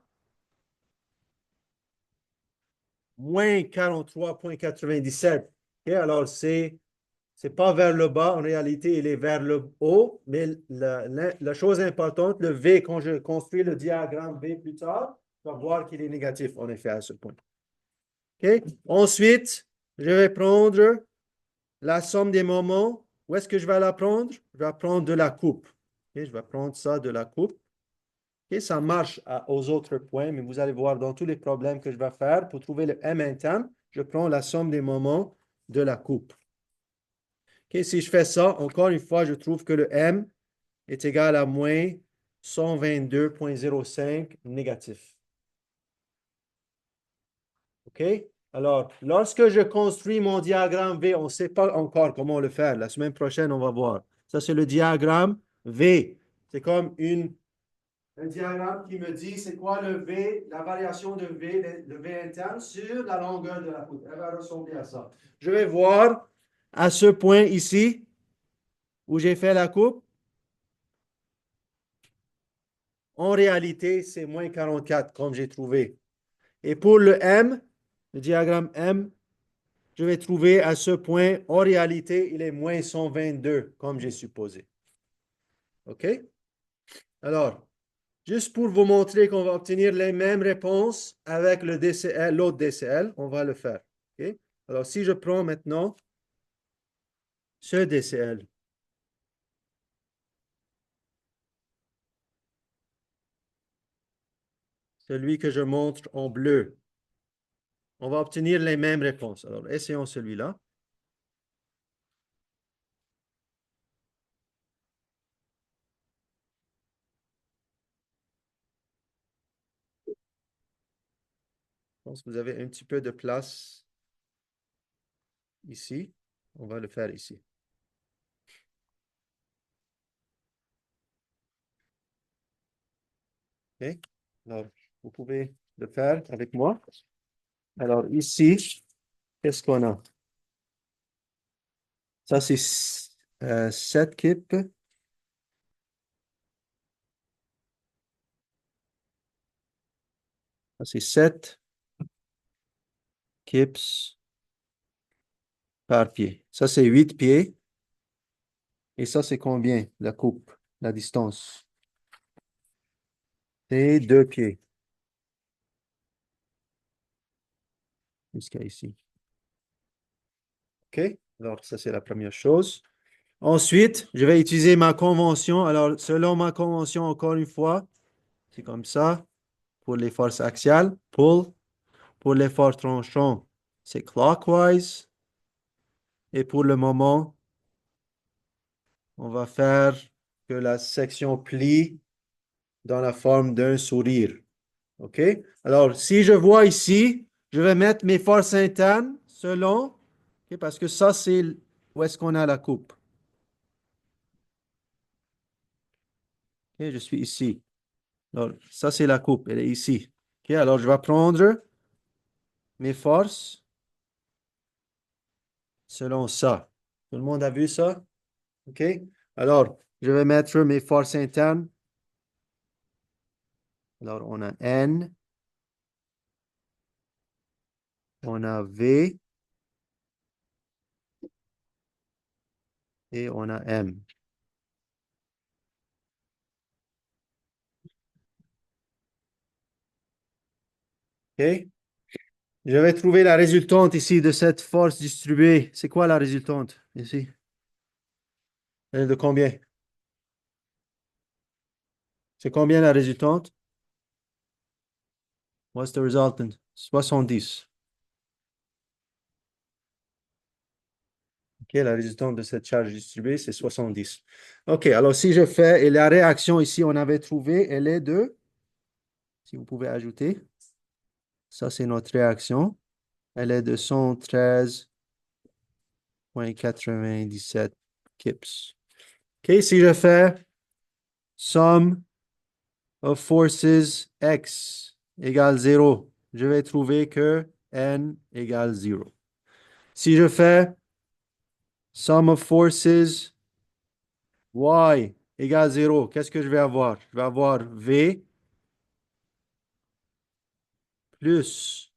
moins 43,97. Okay? Alors, c'est pas vers le bas, en réalité, il est vers le haut, mais la chose importante, le V, quand je construis le diagramme V plus tard, on va voir qu'il est négatif, en effet, à ce point. Okay? Ensuite, je vais prendre la somme des moments. Où est-ce que je vais la prendre? Je vais prendre de la coupe. Okay? Je vais prendre ça de la coupe. Okay? Ça marche aux autres points, mais vous allez voir dans tous les problèmes que je vais faire, pour trouver le M interne, je prends la somme des moments de la coupe. Okay? Si je fais ça, encore une fois, je trouve que le M est égal à moins 122,05 négatif. OK? Alors, lorsque je construis mon diagramme V, on ne sait pas encore comment le faire. La semaine prochaine, on va voir. Ça, c'est le diagramme V. C'est comme un diagramme qui me dit c'est quoi le V, la variation de V, le V interne sur la longueur de la coupe. Elle va ressembler à ça. Je vais voir à ce point ici où j'ai fait la coupe. En réalité, c'est moins 44 comme j'ai trouvé. Et pour le M, le diagramme M, je vais trouver à ce point, en réalité, il est moins 122, comme j'ai supposé. OK? Alors, juste pour vous montrer qu'on va obtenir les mêmes réponses avec le DCL, l'autre DCL, on va le faire. OK? Alors, si je prends maintenant ce DCL, celui que je montre en bleu, on va obtenir les mêmes réponses. Alors, essayons celui-là. Je pense que vous avez un petit peu de place ici. On va le faire ici. OK? Alors, vous pouvez le faire avec moi. Alors, ici, qu'est-ce qu'on a? Ça, c'est 7 kips. Ça, c'est 7 kips par pied. Ça, c'est 8 pieds. Et ça, c'est combien, la coupe, la distance? C'est 2 pieds. Jusqu'à ici. OK? Alors, ça, c'est la première chose. Ensuite, je vais utiliser ma convention. Alors, selon ma convention, encore une fois, c'est comme ça. Pour les forces axiales, pull. Pour les forces tranchantes, c'est clockwise. Et pour le moment, on va faire que la section plie dans la forme d'un sourire. OK? Alors, si je vois ici, je vais mettre mes forces internes selon, OK, parce que ça, c'est où est-ce qu'on a la coupe. OK, je suis ici. Alors, ça, c'est la coupe, elle est ici. OK, alors je vais prendre mes forces selon ça. Tout le monde a vu ça? OK? Alors, je vais mettre mes forces internes. Alors, on a N, on a V et on a M. OK? Je vais trouver la résultante ici de cette force distribuée. C'est quoi la résultante ici? Elle est de combien? C'est combien la résultante? What's the resultant? 70. OK, la résultante de cette charge distribuée, c'est 70. OK, alors si je fais, et la réaction ici, on avait trouvé, elle est de, si vous pouvez ajouter, ça c'est notre réaction, elle est de 113,97 kips. OK, si je fais sum of forces x égale 0, je vais trouver que n égale 0. Si je fais sum of forces y égale 0, qu'est-ce que je vais avoir? Je vais avoir v plus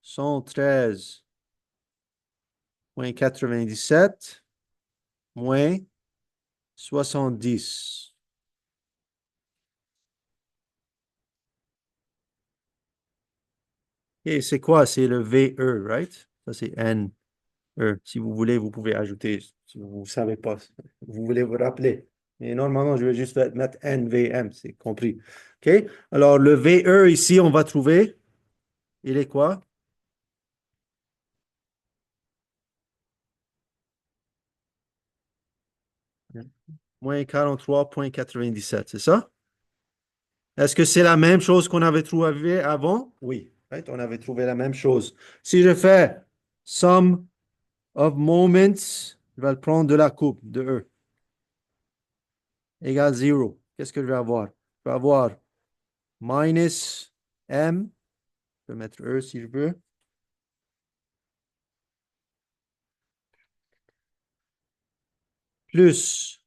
113,97 moins 70. Et c'est quoi? C'est le VE, right? Ça, c'est N. E. Si vous voulez, vous pouvez ajouter. Si vous ne savez pas, vous voulez vous rappeler. Mais normalement, je vais juste mettre NVM, c'est compris. OK? Alors, le VE ici, on va trouver. Il est quoi? Moins 43,97, c'est ça? Est-ce que c'est la même chose qu'on avait trouvé avant? Oui. Right? On avait trouvé la même chose. Si je fais sum of moments, je vais le prendre de la coupe, de E, égale 0. Qu'est-ce que je vais avoir? Je vais avoir minus M, je vais mettre E si je veux, plus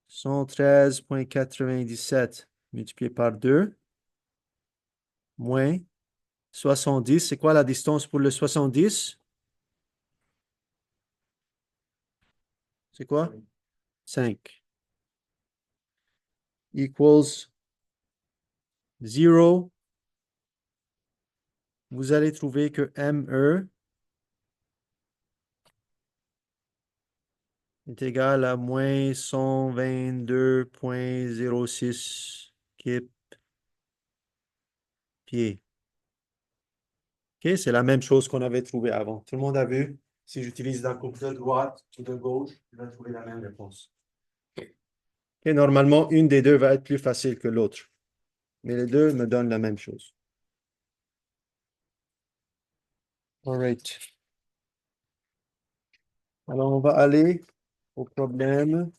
113,97 multiplié par 2, moins 70, c'est quoi la distance pour le 70? C'est quoi? 5. Equals 0. Vous allez trouver que ME est égal à moins 122,06 kip pied. OK, c'est la même chose qu'on avait trouvé avant. Tout le monde a vu? Si j'utilise la coupe de droite ou de gauche, je vais trouver la même réponse. Et normalement, une des deux va être plus facile que l'autre. Mais les deux me donnent la même chose. All right. Alors, on va aller au problème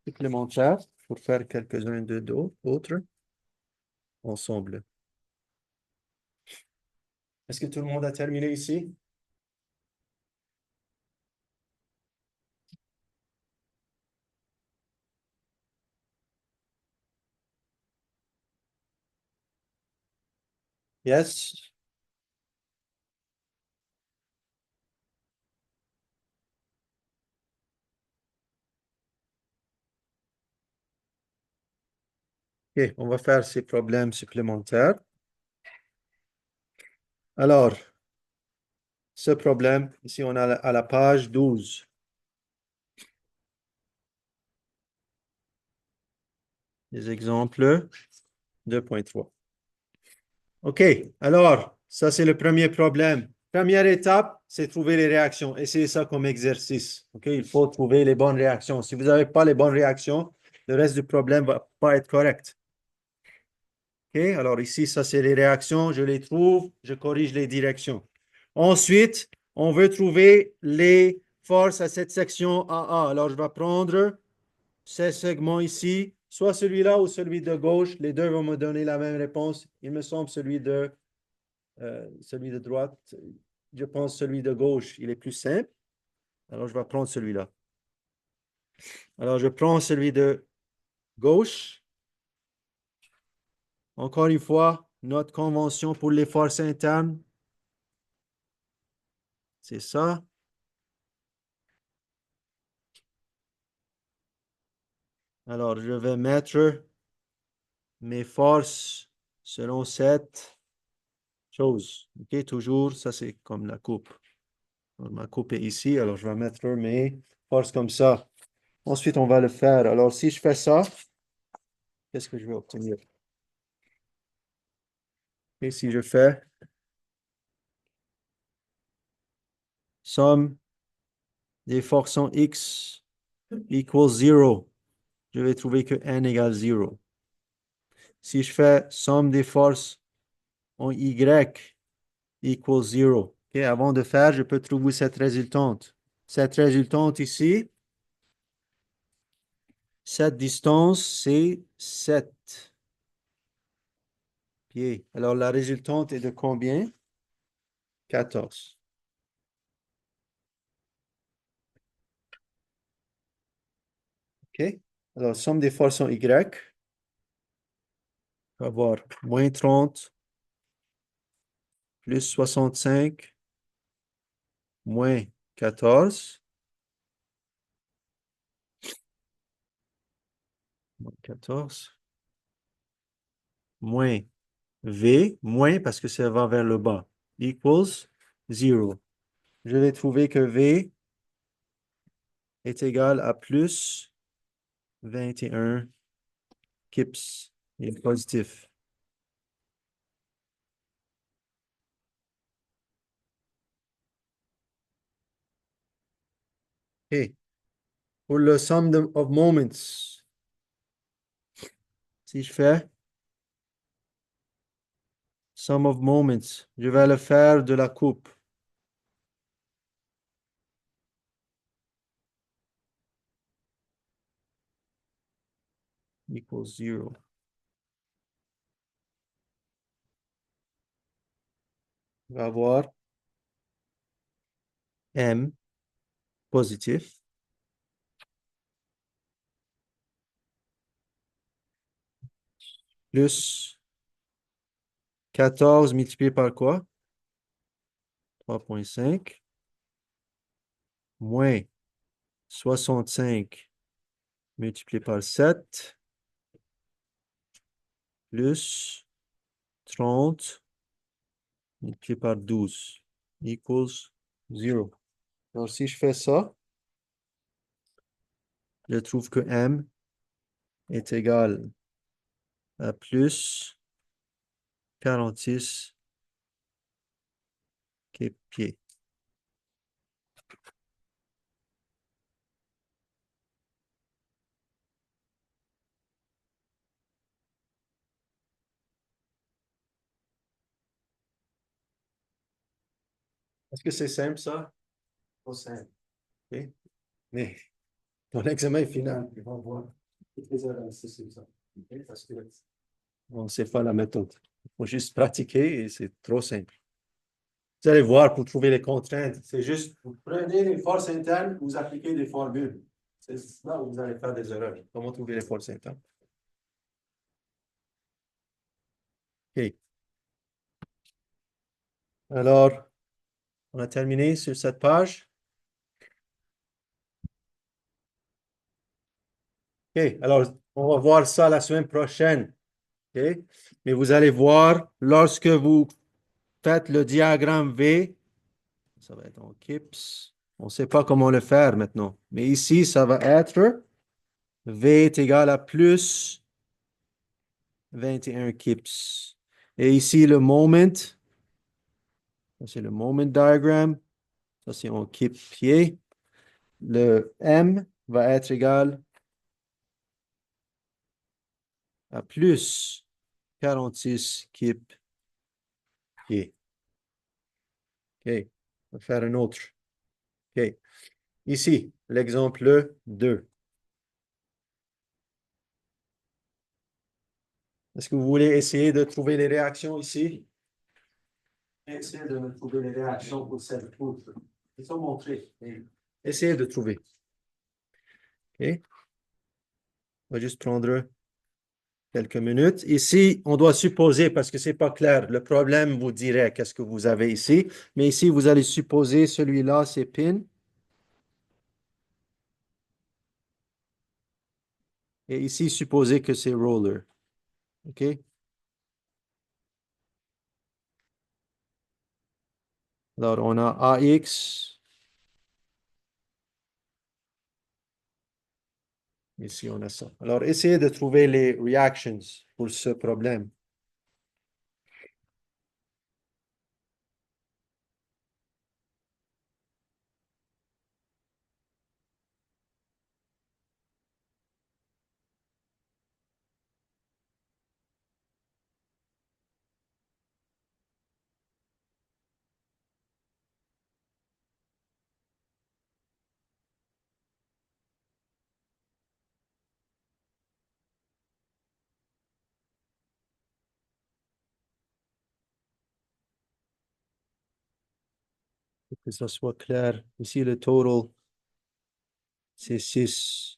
supplémentaire pour faire quelques-uns d'autres ensemble. Est-ce que tout le monde a terminé ici? Yes? OK, on va faire ces problèmes supplémentaires. Alors, ce problème, ici, on a à la page 12. Les exemples 2.3. OK, alors, ça, c'est le premier problème. Première étape, c'est trouver les réactions. Essayez ça comme exercice. OK, il faut trouver les bonnes réactions. Si vous n'avez pas les bonnes réactions, le reste du problème ne va pas être correct. OK, alors ici, ça, c'est les réactions. Je les trouve, je corrige les directions. Ensuite, on veut trouver les forces à cette section AA. Alors, je vais prendre ces segments ici, soit celui-là ou celui de gauche. Les deux vont me donner la même réponse. Il me semble celui de droite. Je pense celui de gauche, il est plus simple. Alors, je vais prendre celui-là. Alors, je prends celui de gauche. Encore une fois, notre convention pour les forces internes, c'est ça. Alors, je vais mettre mes forces selon cette chose. OK, toujours, ça c'est comme la coupe. Alors, ma coupe est ici, alors je vais mettre mes forces comme ça. Ensuite, on va le faire. Alors, si je fais ça, qu'est-ce que je vais obtenir? Et si je fais somme des forces en X equals 0, je vais trouver que N égale 0. Si je fais somme des forces en Y equals 0, okay, avant de faire, je peux trouver cette résultante. Cette résultante ici, cette distance, c'est 7 pieds. Alors, la résultante est de combien? 14. OK? Alors, somme des forces en Y, on va avoir moins 30 plus 65 moins 14. Moins 14. Moins V, moins parce que ça va vers le bas, equals 0. Je vais trouver que V est égal à plus 21 kips. Il est positif. OK. Pour le sum of moments, si je fais sum of moments, je vais le faire de la coupe. Equals 0. On va avoir M positif plus 14 multiplié par quoi? 3,5 moins 65 multiplié par 7 plus 30 multiplié par 12 equals 0. Alors, si je fais ça, je trouve que M est égal à plus 46 pieds. Est-ce que c'est simple, ça? Pas simple. OK? Mais dans l'examen final, ils vont voir toutes les erreurs, c'est ça. OK? Parce que on ne sait pas la méthode. Il faut juste pratiquer et c'est trop simple. Vous allez voir pour trouver les contraintes. C'est juste, vous prenez les forces internes, vous appliquez des formules. C'est là où vous allez faire des erreurs. Comment trouver les forces internes? OK. Alors, on a terminé sur cette page. OK. Alors, on va voir ça la semaine prochaine. OK? Mais vous allez voir, lorsque vous faites le diagramme V, ça va être en kips. On ne sait pas comment le faire maintenant. Mais ici, ça va être V est égal à plus 21 kips. Et ici, le moment, ça c'est le moment diagram. Ça c'est en kip pied. Le M va être égal à plus 46 kip pied. OK. On va faire un autre. OK. Ici, l'exemple 2. Est-ce que vous voulez essayer de trouver les réactions ici? Essayez de trouver les réactions pour cette poutre. Ils sont montrés. Essayez de trouver. OK? On va juste prendre quelques minutes. Ici, on doit supposer, parce que ce n'est pas clair, le problème vous dirait qu'est-ce que vous avez ici. Mais ici, vous allez supposer celui-là, c'est pin. Et ici, supposez que c'est roller. OK? Alors, on a AX. Ici, on a ça. Alors, essayez de trouver les reactions pour ce problème. Pour que ça soit clair. Ici, le total, c'est 6.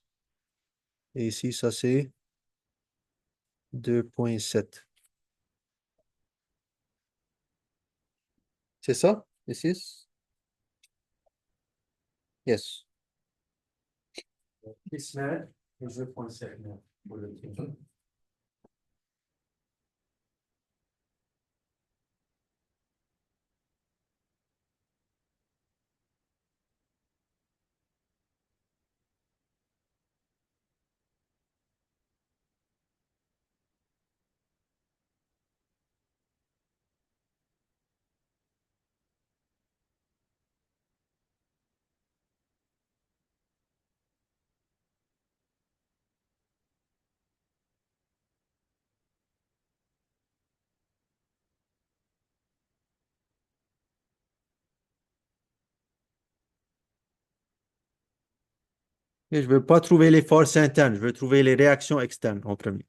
Et ici, ça, c'est 2,7. C'est ça? Les 6? Yes. 6 mètres et 2,7 mètres pour le total. Et je ne veux pas trouver les forces internes, je veux trouver les réactions externes en premier.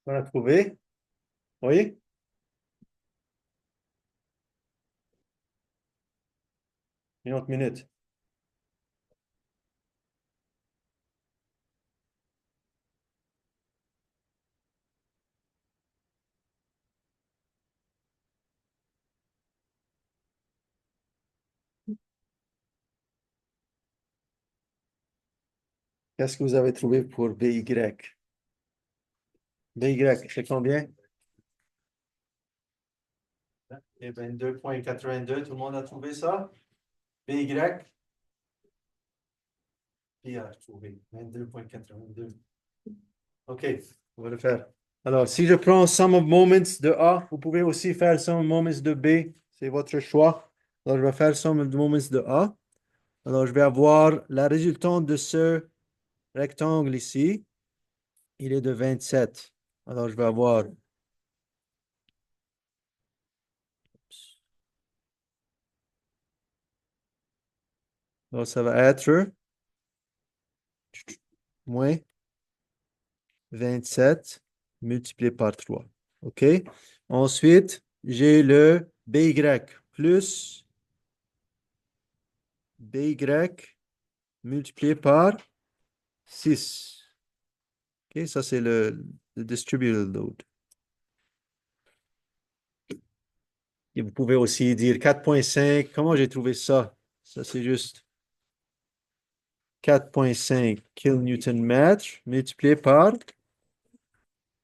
On a trouvé. Oui? Une autre minute. Qu'est-ce que vous avez trouvé pour BY? BY, c'est combien? Et 22,82. Tout le monde a trouvé ça? BY? Qui a trouvé? 22,82. OK, on va le faire. Alors, si je prends sum of moments de A, vous pouvez aussi faire sum of moments de B. C'est votre choix. Alors, je vais faire sum of moments de A. Alors, je vais avoir la résultante de ce rectangle ici. Il est de 27. Alors, je vais avoir. Alors, ça va être moins 27 multiplié par 3. OK? Ensuite, j'ai le BY plus BY multiplié par 6. OK? Ça, c'est le distributed load. Et vous pouvez aussi dire 4,5. Comment j'ai trouvé ça? Ça, c'est juste 4,5 kN/mètre multiplié par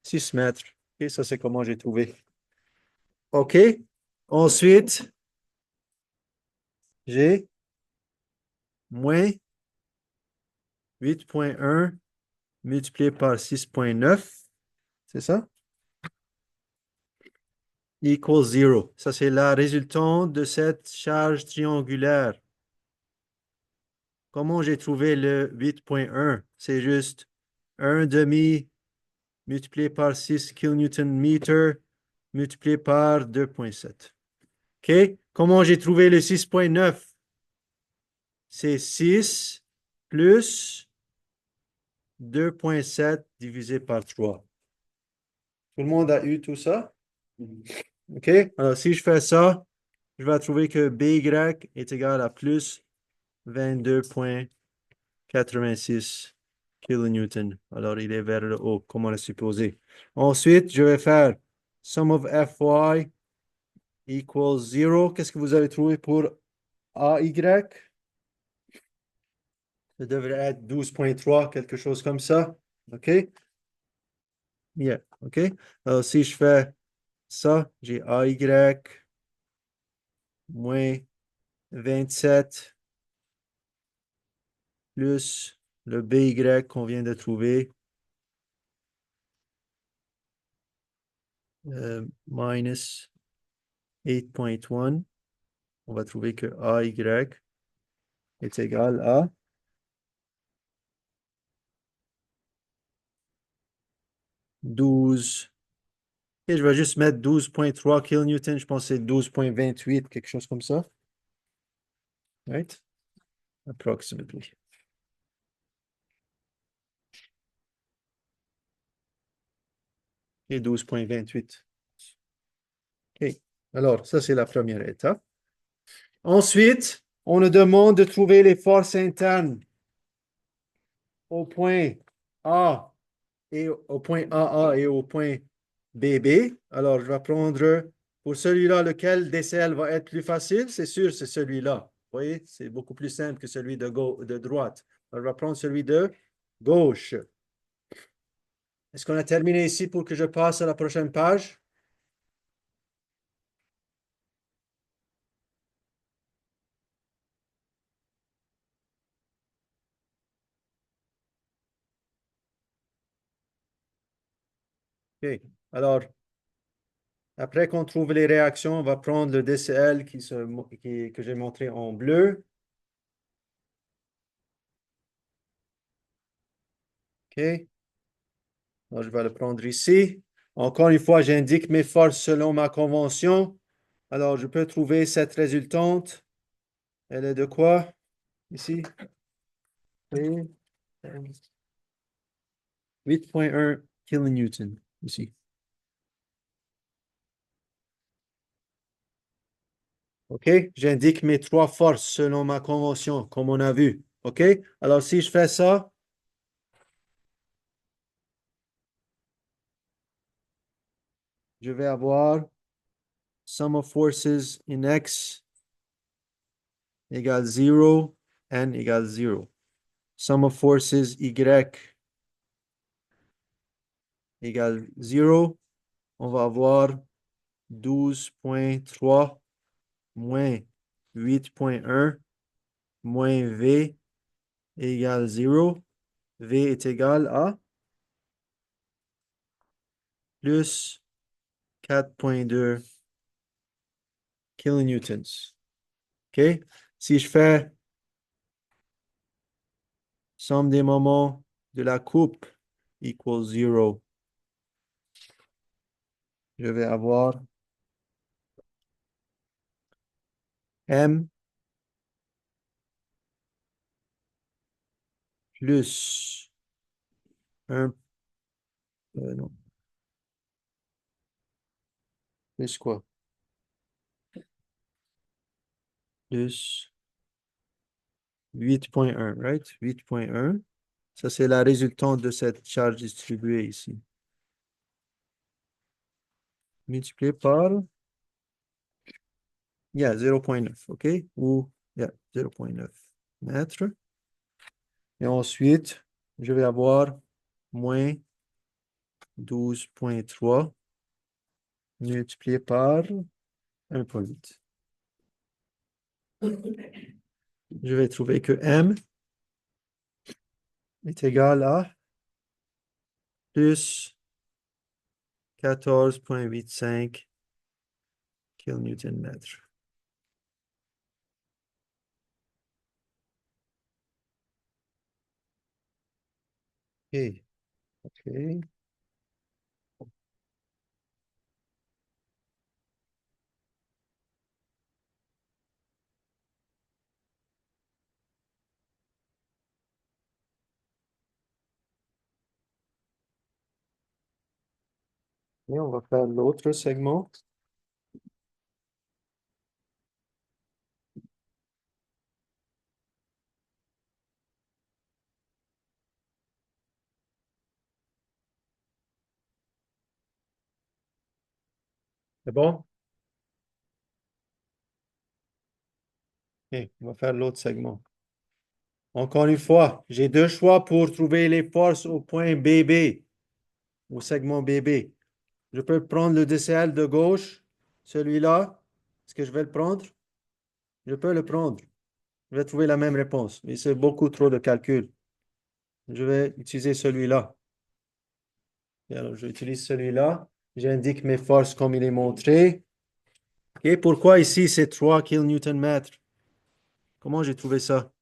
6 mètres. OK? Ça, c'est comment j'ai trouvé. OK? Ensuite, j'ai moins 8,1 multiplié par 6,9. C'est ça? Equals 0. Ça, c'est la résultante de cette charge triangulaire. Comment j'ai trouvé le 8,1? C'est juste 1 demi multiplié par 6 kN/m multiplié par 2,7. OK? Comment j'ai trouvé le 6,9? C'est 6 plus 2,7 divisé par 3. Tout le monde a eu tout ça? OK? Alors, si je fais ça, je vais trouver que BY est égal à plus 22,86 kN. Alors, il est vers le haut, comme on a supposé. Ensuite, je vais faire sum of Fy equals 0. Qu'est-ce que vous avez trouvé pour AY? Ça devrait être 12,3, quelque chose comme ça. OK? Yeah. OK? Alors, si je fais ça, j'ai AY moins 27 plus le BY qu'on vient de trouver, minus 8,1. On va trouver que AY est égal à 12. Et je vais juste mettre 12,3 kN. Je pense que c'est 12,28, quelque chose comme ça. Right? Approximately. Et 12,28. OK. Alors, ça, c'est la première étape. Ensuite, on nous demande de trouver les forces internes au point A et au point AA et au point BB. Alors, je vais prendre pour celui-là, lequel DCL va être plus facile? C'est sûr, c'est celui-là. Vous voyez, c'est beaucoup plus simple que celui de droite. Alors, je vais prendre celui de gauche. Est-ce qu'on a terminé ici pour que je passe à la prochaine page? OK. Alors, après qu'on trouve les réactions, on va prendre le DCL que j'ai montré en bleu. OK. Alors, je vais le prendre ici. Encore une fois, j'indique mes forces selon ma convention. Alors, je peux trouver cette résultante. Elle est de quoi? Ici? 8,1 kN. ici. OK? J'indique mes trois forces selon ma convention, comme on a vu. OK? Alors, si je fais ça, je vais avoir sum of forces in X égale 0, N égale 0. Sum of forces Y égale 0. On va avoir 12,3 moins 8,1 moins V égale 0. V est égal à plus 4,2 kilonewtons. OK? Si je fais somme des moments de la coupe equals 0, je vais avoir M plus 1, non, plus quoi? Plus 8,1, right? 8,1. Ça, c'est la résultante de cette charge distribuée ici. Multiplié par, yeah, 0,9, OK? Ou, yeah, 0,9 mètres. Et ensuite, je vais avoir moins 12,3 multiplié par 1,8. Je vais trouver que M est égal à plus 14,85 kilonewton mètre. OK. OK. Et on va faire l'autre segment. C'est bon? OK. On va faire l'autre segment. Encore une fois, j'ai deux choix pour trouver les forces au point BB, au segment BB. Je peux prendre le DCL de gauche, celui-là. Est-ce que je vais le prendre? Je peux le prendre. Je vais trouver la même réponse, mais c'est beaucoup trop de calcul. Je vais utiliser celui-là. Et alors, j'utilise celui-là. J'indique mes forces comme il est montré. Et pourquoi ici c'est 3 kN/m? Comment j'ai trouvé ça?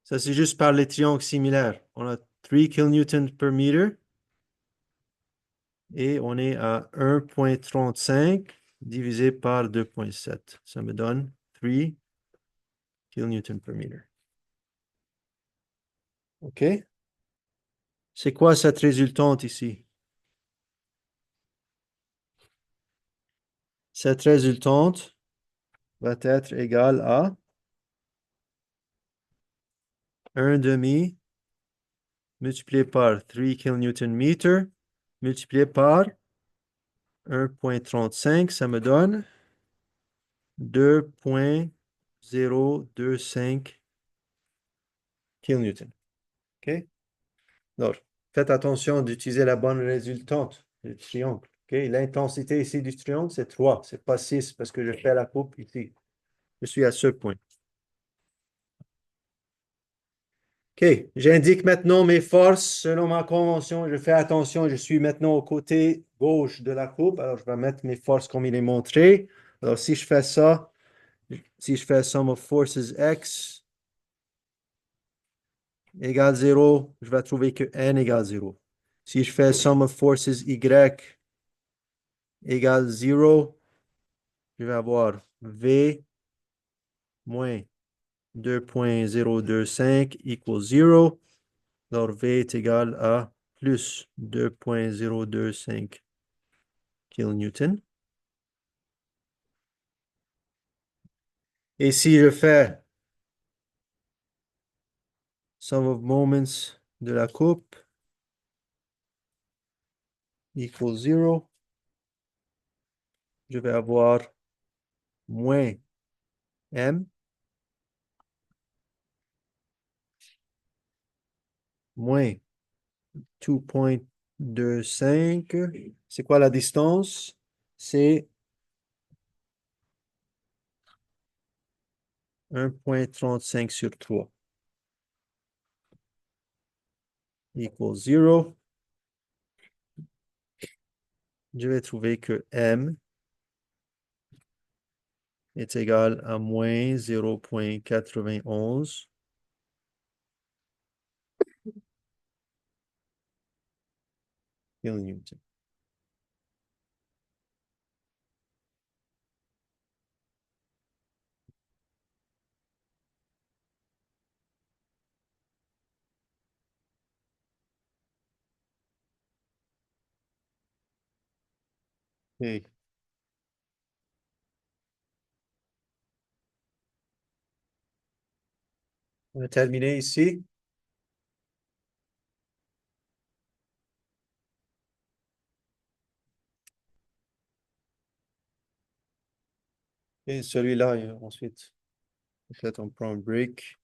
Ça, c'est juste par les triangles similaires. On a 3 kN per meter et on est à 1,35 divisé par 2,7. Ça me donne 3 kN per meter. OK? C'est quoi cette résultante ici? Cette résultante va être égale à 1 demi multiplié par 3 kN/m multiplié par 1,35, ça me donne 2,025 kN. OK? Alors, faites attention d'utiliser la bonne résultante du triangle. OK? L'intensité ici du triangle, c'est 3, c'est pas 6 parce que je fais la coupe ici. Je suis à ce point. OK, j'indique maintenant mes forces selon ma convention. Je fais attention, je suis maintenant au côté gauche de la courbe. Alors, je vais mettre mes forces comme il est montré. Alors, si je fais ça, si je fais sum of forces X égale 0, je vais trouver que N égale 0. Si je fais sum of forces Y égale 0, je vais avoir V moins 2,025 equals 0. Alors, V est égal à plus 2,025 kN. Et si je fais sum of moments de la coupe equals 0, je vais avoir moins M moins 2,25. C'est quoi la distance? C'est 1,35 sur 3 equals 0. Je vais trouver que M est égal à moins 0,91 kilonewton. Okay. On a terminé ici. Et celui-là, ensuite, peut-être on prend un break.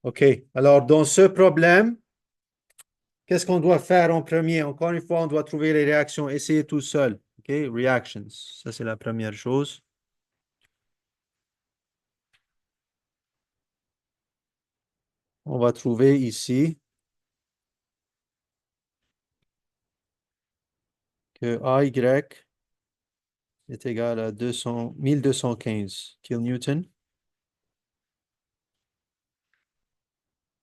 OK. Alors, dans ce problème, qu'est-ce qu'on doit faire en premier? Encore une fois, on doit trouver les réactions. Essayez tout seul. OK? Reactions. Ça, c'est la première chose. On va trouver ici que AY est égal à 1215 kN.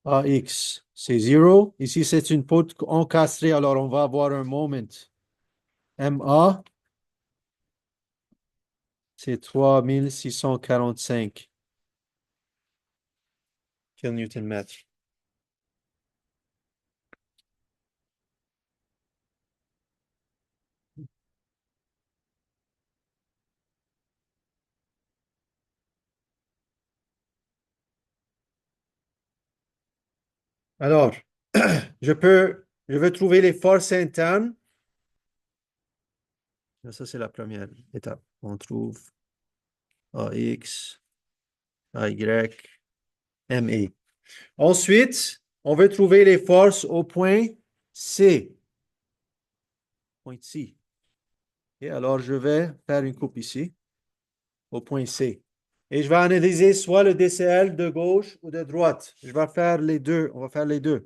AX, c'est 0. Ici, c'est une poutre encastrée, alors on va avoir un moment. MA, c'est 3645 kN/mètre. Alors, je veux trouver les forces internes. Ça, c'est la première étape. On trouve AX, AY, ME. Ensuite, on veut trouver les forces au point C. Point C. Et alors, je vais faire une coupe ici, au point C. Et je vais analyser soit le DCL de gauche ou de droite. Je vais faire les deux. On va faire les deux.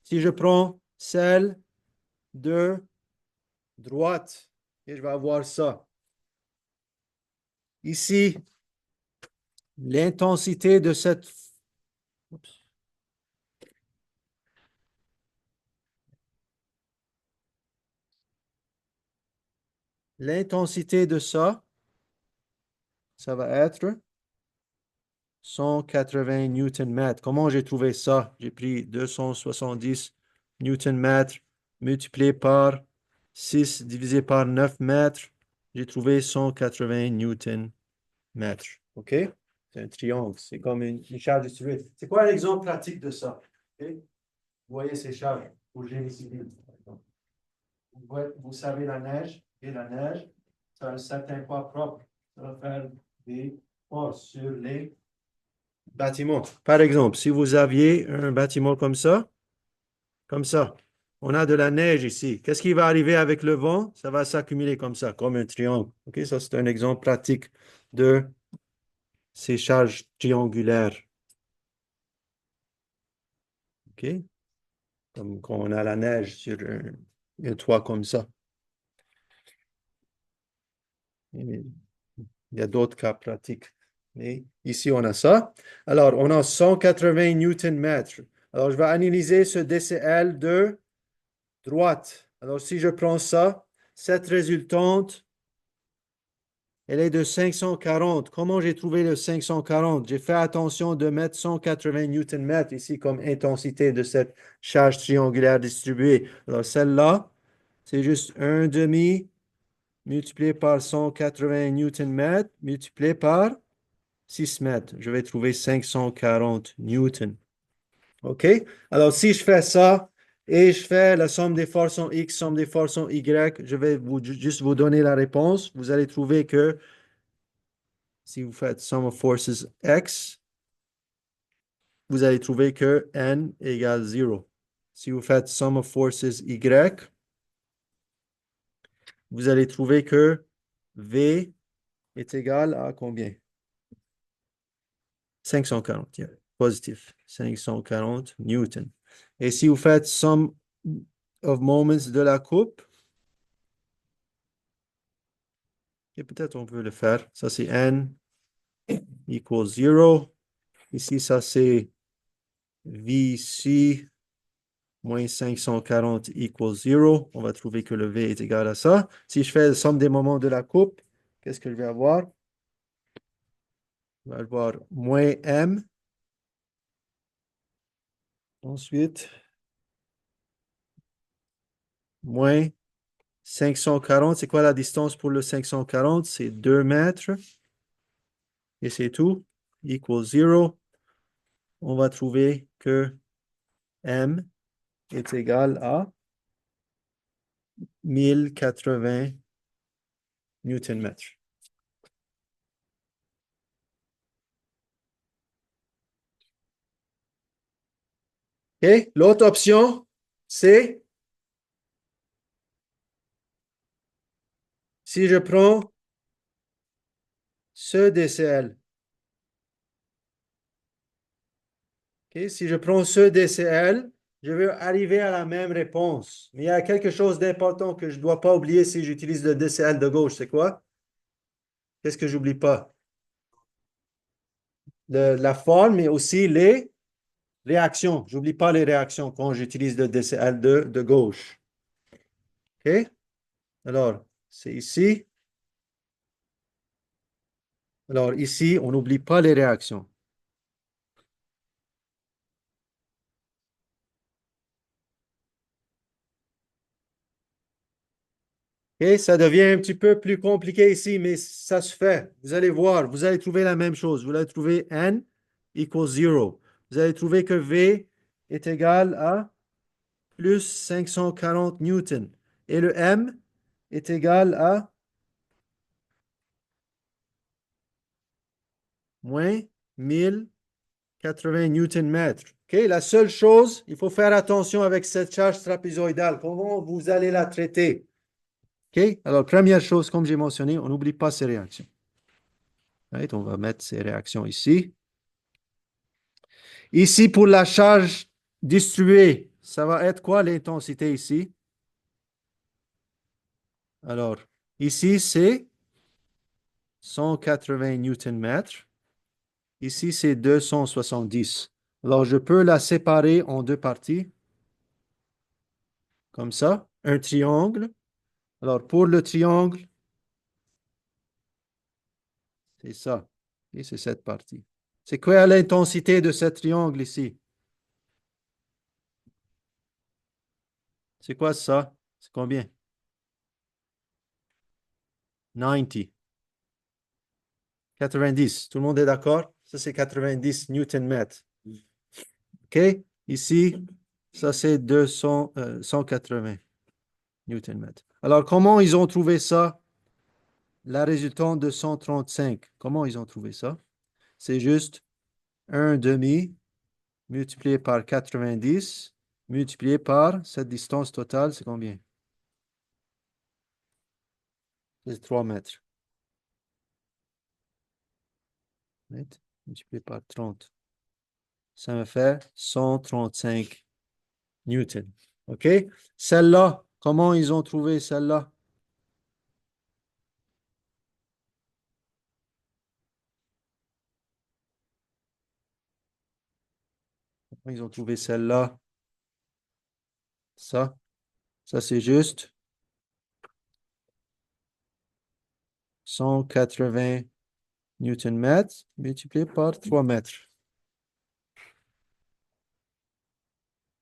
Si je prends celle de droite, et je vais avoir ça. Ici, l'intensité de cette... Oups. L'intensité de ça va être 180 Newton-mètres. Comment j'ai trouvé ça? J'ai pris 270 Newton-mètres multiplié par 6 divisé par 9 mètres. J'ai trouvé 180 Newton-mètres. OK? C'est un triangle. C'est comme une charge distribuée. C'est quoi l'exemple pratique de ça? OK? Vous voyez ces charges au génie civil. Vous savez la neige, et la neige, ça a un certain poids propre. Ça va faire des forces sur les bâtiments. Par exemple, si vous aviez un bâtiment comme ça, on a de la neige ici. Qu'est-ce qui va arriver avec le vent? Ça va s'accumuler comme ça, comme un triangle. OK, ça c'est un exemple pratique de ces charges triangulaires. OK? Comme quand on a la neige sur un toit comme ça. Il y a d'autres cas pratiques. Mais ici, on a ça. Alors, on a 180 Newton-mètres. Alors, je vais analyser ce DCL de droite. Alors, si je prends ça, cette résultante elle est de 540. Comment j'ai trouvé le 540? J'ai fait attention de mettre 180 Newton-mètres ici comme intensité de cette charge triangulaire distribuée. Alors celle-là, c'est juste 1 demi multiplié par 180 Newton-mètres multiplié par 6 mètres. Je vais trouver 540 Newton. OK? Alors, si je fais ça et je fais la somme des forces en X, somme des forces en Y, je vais juste vous donner la réponse. Vous allez trouver que si vous faites sum of forces X, vous allez trouver que N égale 0. Si vous faites sum of forces Y, vous allez trouver que V est égal à combien? 540, yeah, positif. 540 Newton. Et si vous faites sum of moments de la coupe, et peut-être on peut le faire. Ça, c'est N equals 0. Ici, ça, c'est V ici moins 540 equals 0. On va trouver que le V est égal à ça. Si je fais la somme des moments de la coupe, qu'est-ce que je vais avoir? Je vais avoir moins M. Ensuite, moins 540. C'est quoi la distance pour le 540? C'est 2 mètres. Et c'est tout. Equals 0. On va trouver que M est égal à 1080 Newton-mètres. Et l'autre option, c'est si je prends ce DCL. Okay? Si je prends ce DCL, je vais arriver à la même réponse. Mais il y a quelque chose d'important que je ne dois pas oublier si j'utilise le DCL de gauche. C'est quoi? Qu'est-ce que j'oublie pas? La forme, mais aussi les réactions. J'oublie pas les réactions quand j'utilise le DCL de gauche. OK? Alors, c'est ici. Alors, ici, on n'oublie pas les réactions. Et ça devient un petit peu plus compliqué ici, mais ça se fait. Vous allez voir, vous allez trouver la même chose. Vous allez trouver N equals 0. Vous allez trouver que V est égal à plus 540 newtons. Et le M est égal à moins 1080 newton mètres. OK? La seule chose, il faut faire attention avec cette charge trapézoïdale. Comment vous allez la traiter? OK? Alors, première chose, comme j'ai mentionné, on n'oublie pas ces réactions. Right? On va mettre ces réactions ici. Ici, pour la charge distribuée, ça va être quoi l'intensité ici? Alors, ici, c'est 180 newton-mètres. Ici, c'est 270. Alors, je peux la séparer en deux parties, comme ça. Un triangle. Alors, pour le triangle, c'est ça. Et c'est cette partie. C'est quoi l'intensité de ce triangle ici? C'est quoi ça? C'est combien? 90. 90. Tout le monde est d'accord? Ça, c'est 90 newton-mètres. OK? Ici, ça, c'est 180 newton-mètres. Alors, comment ils ont trouvé ça? La résultante de 135. Comment ils ont trouvé ça? C'est juste 1 demi multiplié par 90 multiplié par cette distance totale, c'est combien? C'est 3 mètres. Multiplié par 30. Ça me fait 135 newtons. OK? Celle-là, comment ils ont trouvé celle-là? Comment ils ont trouvé celle-là? Ça c'est juste 180 Newton-mètres multiplié par 3 mètres.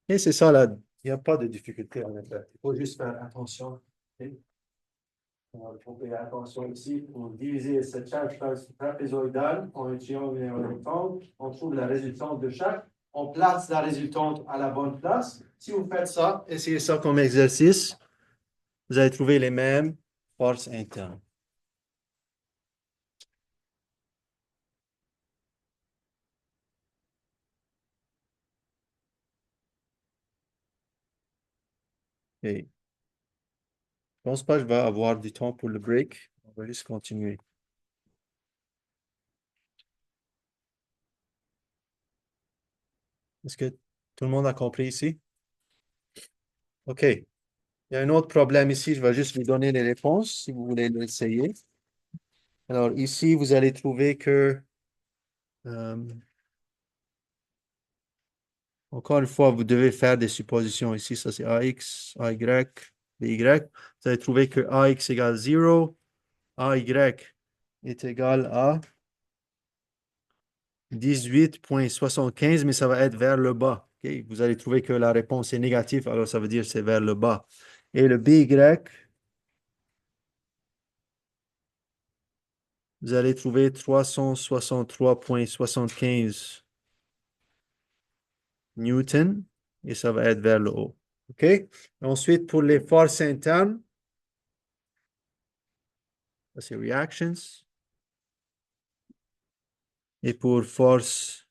Et c'est ça, là. Il n'y a pas de difficulté en effet. Il faut juste faire attention. Ok? Alors, il faut faire attention ici. Pour diviser cette charge trapézoïdale en utilisant une résultante, on trouve la résultante de chaque. On place la résultante à la bonne place. Si vous faites ça, essayez ça comme exercice, vous allez trouver les mêmes forces internes. Et je pense pas que je vais avoir du temps pour le break. On va juste continuer. Est-ce que tout le monde a compris ici? OK. Il y a un autre problème ici. Je vais juste vous donner les réponses si vous voulez l'essayer. Alors ici, vous allez trouver que, encore une fois, vous devez faire des suppositions ici. Ça, c'est AX, AY, BY. Vous allez trouver que AX égale 0, AY est égal à 18,75, mais ça va être vers le bas. Okay? Vous allez trouver que la réponse est négative, alors ça veut dire que c'est vers le bas. Et le BY, vous allez trouver 363,75 Newton, et ça va être vers le haut. OK? Ensuite, pour les forces internes, ça c'est reactions. Et pour force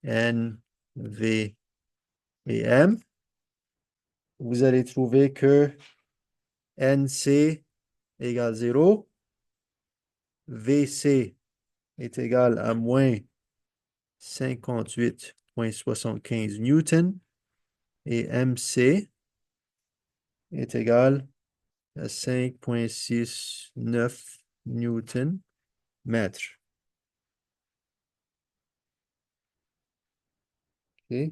N, V et M, vous allez trouver que NC égale 0, VC est égal à moins 58,75 Newton et MC est égal à 5,69 Newton mètre. OK?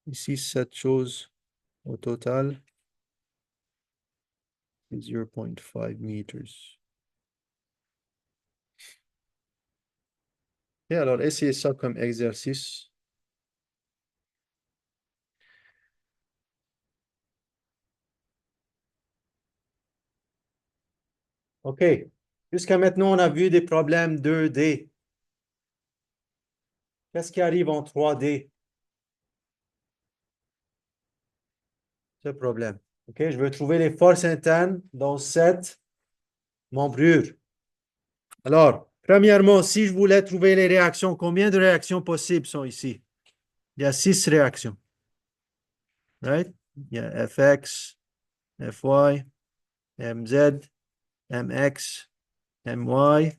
Ici, cette chose au total est 0,5 meters. Et alors, essayez ça comme exercice. OK. Jusqu'à maintenant, on a vu des problèmes 2D. Qu'est-ce qui arrive en 3D? Ce problème. OK, je veux trouver les forces internes dans cette membrure. Alors, premièrement, si je voulais trouver les réactions, combien de réactions possibles sont ici? Il y a 6 réactions. Right? Il y a Fx, Fy, Mz, Mx, My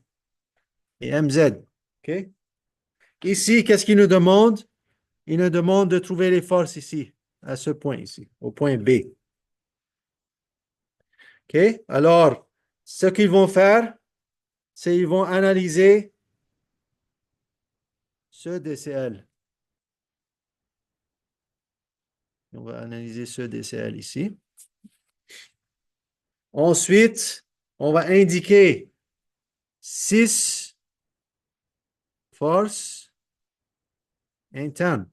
et Mz. OK? Ici, qu'est-ce qu'il nous demande? Il nous demande de trouver les forces ici, à ce point ici, au point B. OK? Alors, ce qu'ils vont faire, c'est qu'ils vont analyser ce DCL. On va analyser ce DCL ici. Ensuite, on va indiquer 6 forces internes.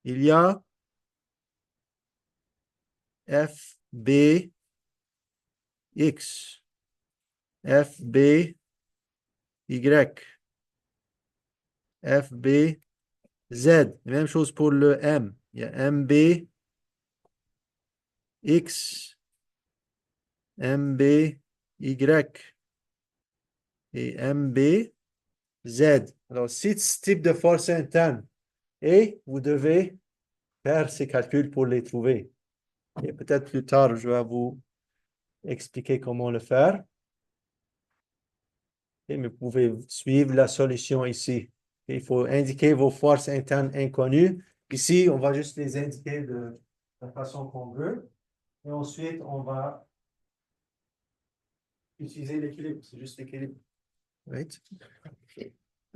Il y a FBX, FBY, FBZ. Même chose pour le M. Il y a MBX, MBY et MBZ. Alors, 6 types de forces internes. Et vous devez faire ces calculs pour les trouver. Et peut-être plus tard, je vais vous expliquer comment le faire. Et mais vous pouvez suivre la solution ici. Il faut indiquer vos forces internes inconnues. Ici, on va juste les indiquer de la façon qu'on veut. Et ensuite, on va utiliser l'équilibre. C'est juste l'équilibre. Right?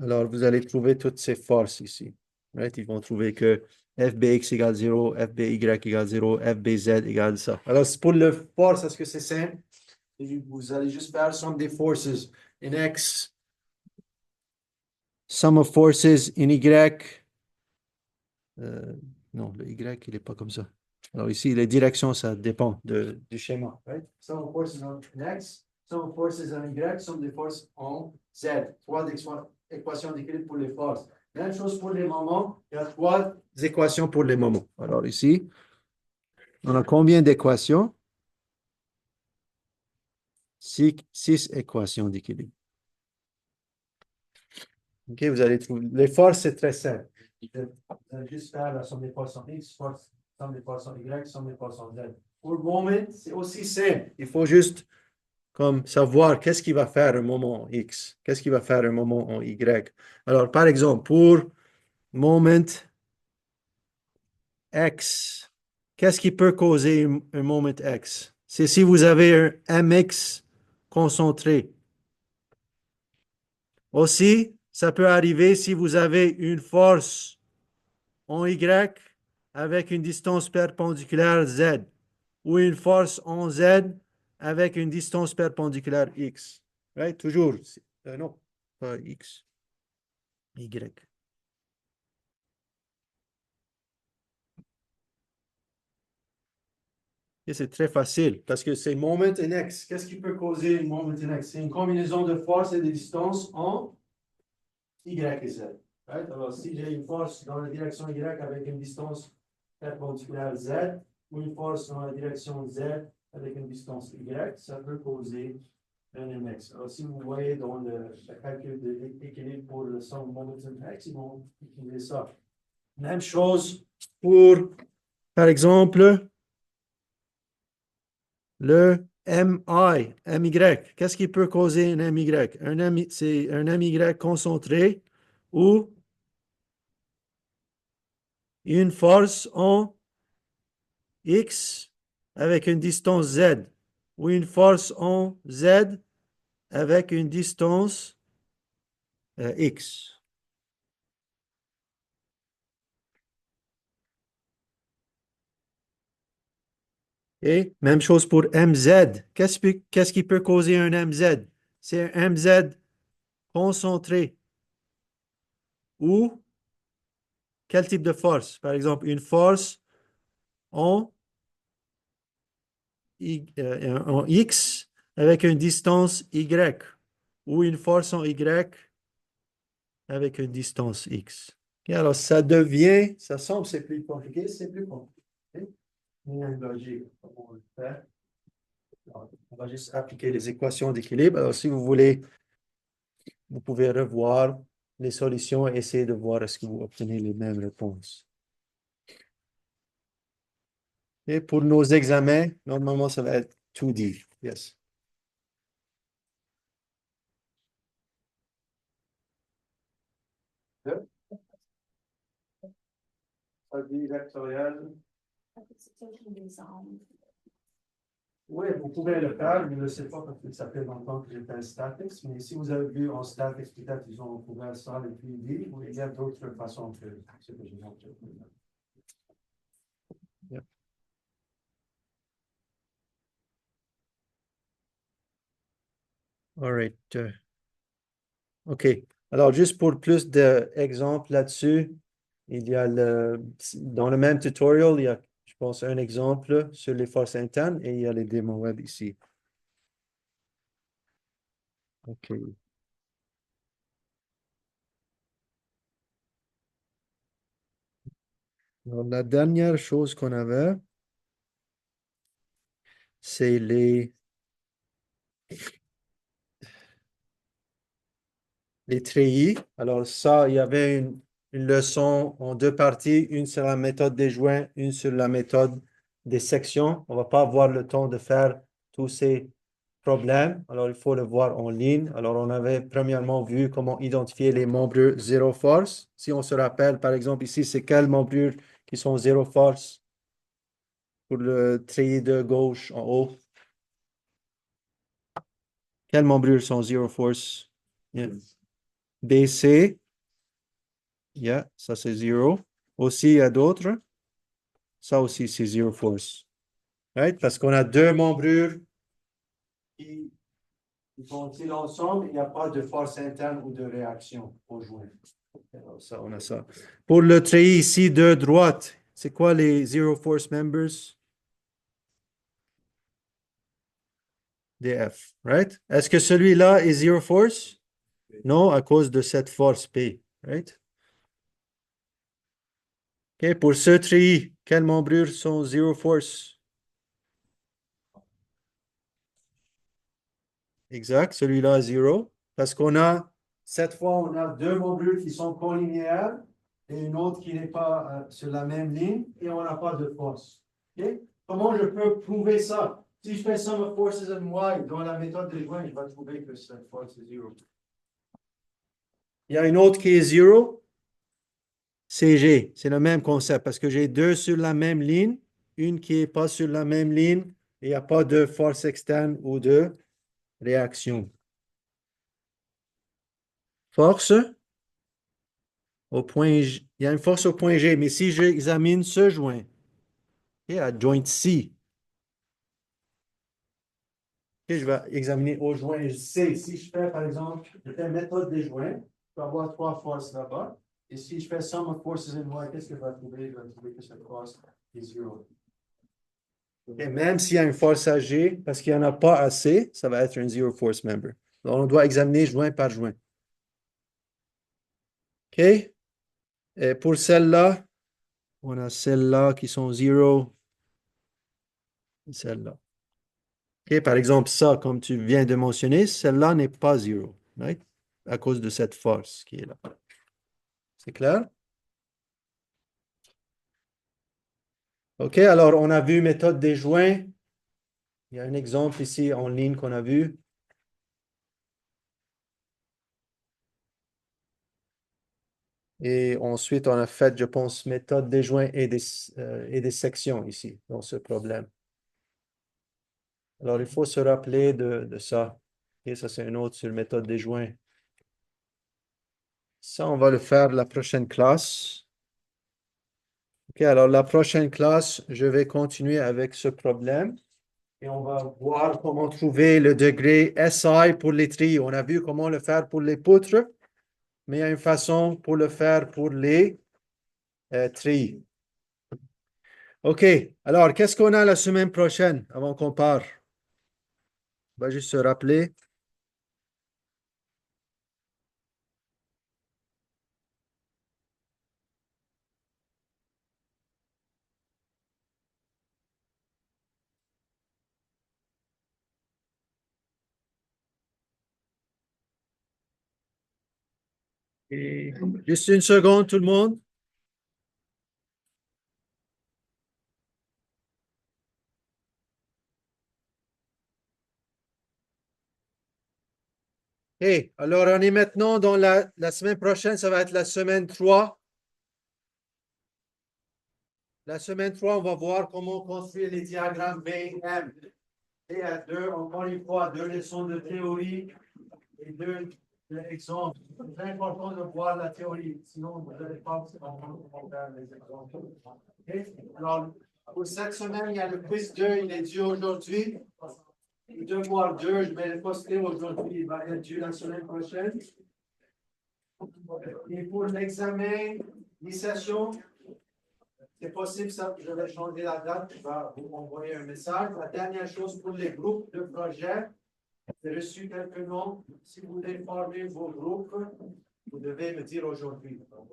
Alors, vous allez trouver toutes ces forces ici. Right? Ils vont trouver que FBX égale 0, FBY égale 0, FBZ égale ça. Alors, c'est pour le force, est-ce que c'est simple? Vous allez juste faire somme des forces in X, sum of forces in Y. Non, le Y, il n'est pas comme ça. Alors ici, les directions, ça dépend du schéma. Right? Sum of forces en X, sum of forces en Y, somme des forces en Z. Trois équations d'équilibre pour les forces. Même chose pour les moments. Il y a trois équations pour les moments. Alors ici, on a combien d'équations? Six équations d'équilibre. OK, vous allez trouver. Les forces, c'est très simple. Vous allez juste faire la somme des forces en X, somme des forces en Y, somme des forces en Z. Pour le moment, c'est aussi simple. Il faut juste comme savoir qu'est-ce qu'il va faire un moment en X, qu'est-ce qu'il va faire un moment en Y. Alors, par exemple, pour moment X, qu'est-ce qui peut causer un moment X? C'est si vous avez un MX concentré. Aussi, ça peut arriver si vous avez une force en Y avec une distance perpendiculaire Z ou une force en Z avec une distance perpendiculaire X. Right? Toujours. Non, pas X. Y. Et c'est très facile parce que c'est moment in X. Qu'est-ce qui peut causer une moment in X? C'est une combinaison de forces et de distances en Y et Z. Right? Alors, si j'ai une force dans la direction Y avec une distance perpendiculaire Z ou une force dans la direction Z avec une distance Y, ça peut causer un MX. Alors, si vous voyez dans le calcul de l'équilibre pour le son momentum X, ils vont utiliser ça. Même chose pour, par exemple, le MI, MY. Qu'est-ce qui peut causer un MY? C'est un MY concentré ou une force en X avec une distance Z ou une force en Z avec une distance X. Et même chose pour MZ. Qu'est-ce qui peut causer un MZ? C'est un MZ concentré ou quel type de force? Par exemple, une force en, en X avec une distance Y ou une force en Y avec une distance X. Et alors, ça semble c'est plus compliqué, c'est plus compliqué. Il y a une logique, comment on le fait. Alors, on va juste appliquer les équations d'équilibre. Alors, si vous voulez, vous pouvez revoir les solutions et essayer de voir est-ce que vous obtenez les mêmes réponses. Et pour nos examens, normalement, ça va être 2D. Yes. Vectoriel. Oui, vous pouvez le faire, je ne sais pas parce que ça fait longtemps que j'ai fait un statics, mais si vous avez vu en statics, peut-être ils ont couvert ça et puis dit, ou il y a d'autres façons que ce que j'ai montré. Yeah. All right. OK. Alors, juste pour plus d'exemples là-dessus, il y a dans le même tutorial, il y a, je pense, un exemple sur les forces internes et il y a les démos web ici. OK. Alors, la dernière chose qu'on avait, c'est les treillis. Alors ça, il y avait une leçon en deux parties, une sur la méthode des joints, une sur la méthode des sections. On va pas avoir le temps de faire tous ces problèmes. Alors, il faut le voir en ligne. Alors, on avait premièrement vu comment identifier les membrures zéro force. Si on se rappelle, par exemple, ici, c'est quelles membrures qui sont zéro force pour le treillis de gauche en haut? Quelles membrures sont zéro force? Yeah. BC. Yeah, ça c'est zéro. Aussi, il y a d'autres. Ça aussi, c'est zero force. Right? Parce qu'on a deux membrures qui sont-ils ensemble, il n'y a pas de force interne ou de réaction au joint. Alors, ça, on a ça. Pour le treillis ici de droite, c'est quoi les zero force members? DF, right? Est-ce que celui-là est zero force? Non, à cause de cette force P, right? OK, pour ce treillis, quelles membrures sont zero force? Exact, celui-là zero. Parce qu'on a, cette fois, on a deux membrures qui sont collinéaires et une autre qui n'est pas sur la même ligne et on n'a pas de force. OK? Comment je peux prouver ça? Si je fais sum of forces and y dans la méthode des joints, je vais trouver que cette force est zero. Il y a une autre qui est zero, CG. C'est le même concept parce que j'ai deux sur la même ligne, une qui n'est pas sur la même ligne et il n'y a pas de force externe ou de réaction. Force au point G. Il y a une force au point G, mais si j'examine ce joint, et à joint C, et je vais examiner au joint C. Si je fais, par exemple, je fais méthode des joints, je peux avoir trois forces là-bas. Et si je fais sum of forces in Y, qu'est-ce que je vais trouver? Je vais trouver que cette force est zéro. Et même s'il y a une force à G, parce qu'il n'y en a pas assez, ça va être un zero force member. Donc, on doit examiner joint par joint. OK? Et pour celle-là, on a celles-là qui sont zéro. Celle-là. OK, par exemple, ça, comme tu viens de mentionner, celle-là n'est pas zéro, right? À cause de cette force qui est là. C'est clair? OK, alors on a vu méthode des joints. Il y a un exemple ici en ligne qu'on a vu. Et ensuite, on a fait, je pense, méthode des joints et des sections ici, dans ce problème. Alors, il faut se rappeler de ça. Et ça, c'est une autre sur méthode des joints. Ça, on va le faire la prochaine classe. OK, alors la prochaine classe, je vais continuer avec ce problème. Et on va voir comment trouver le degré SI pour les tris. On a vu comment le faire pour les poutres, mais il y a une façon pour le faire pour les tris. OK, alors qu'est-ce qu'on a la semaine prochaine avant qu'on part? On va juste se rappeler. Et juste une seconde, tout le monde. OK, alors on est maintenant dans la semaine prochaine, ça va être la semaine 3. La semaine 3, on va voir comment construire les diagrammes VM. Et à deux, encore une fois, deux leçons de théorie et deux exemples. C'est très important de voir la théorie, sinon vous n'allez pas comprendre comment faire les exemples. Okay? Alors, pour cette semaine, il y a le quiz 2, il est dû aujourd'hui. Le devoir 2, je vais le poster aujourd'hui, il va être dû la semaine prochaine. Et pour l'examen d'initiation, c'est possible ça, je vais changer la date, je vais vous envoyer un message. La dernière chose pour les groupes de projet, j'ai reçu quelques noms. Si vous voulez former vos groupes, vous devez me dire aujourd'hui. On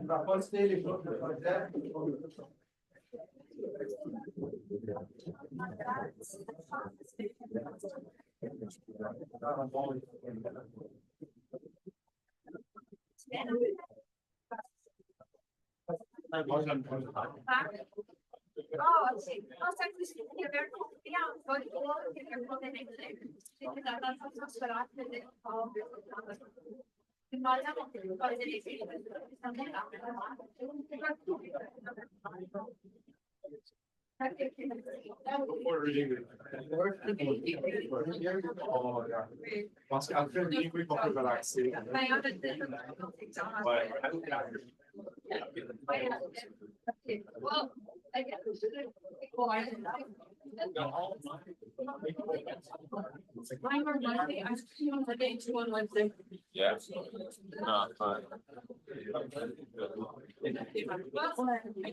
va poster les groupes de projet. Before reading it. Oh, yeah. Parce qu'après reading, oui, on peut relaxer. Ouais. Well, I guess. Well, I didn't know. Mine were Monday, I was on the day two on Wednesday. Yeah. No, fine. Well, I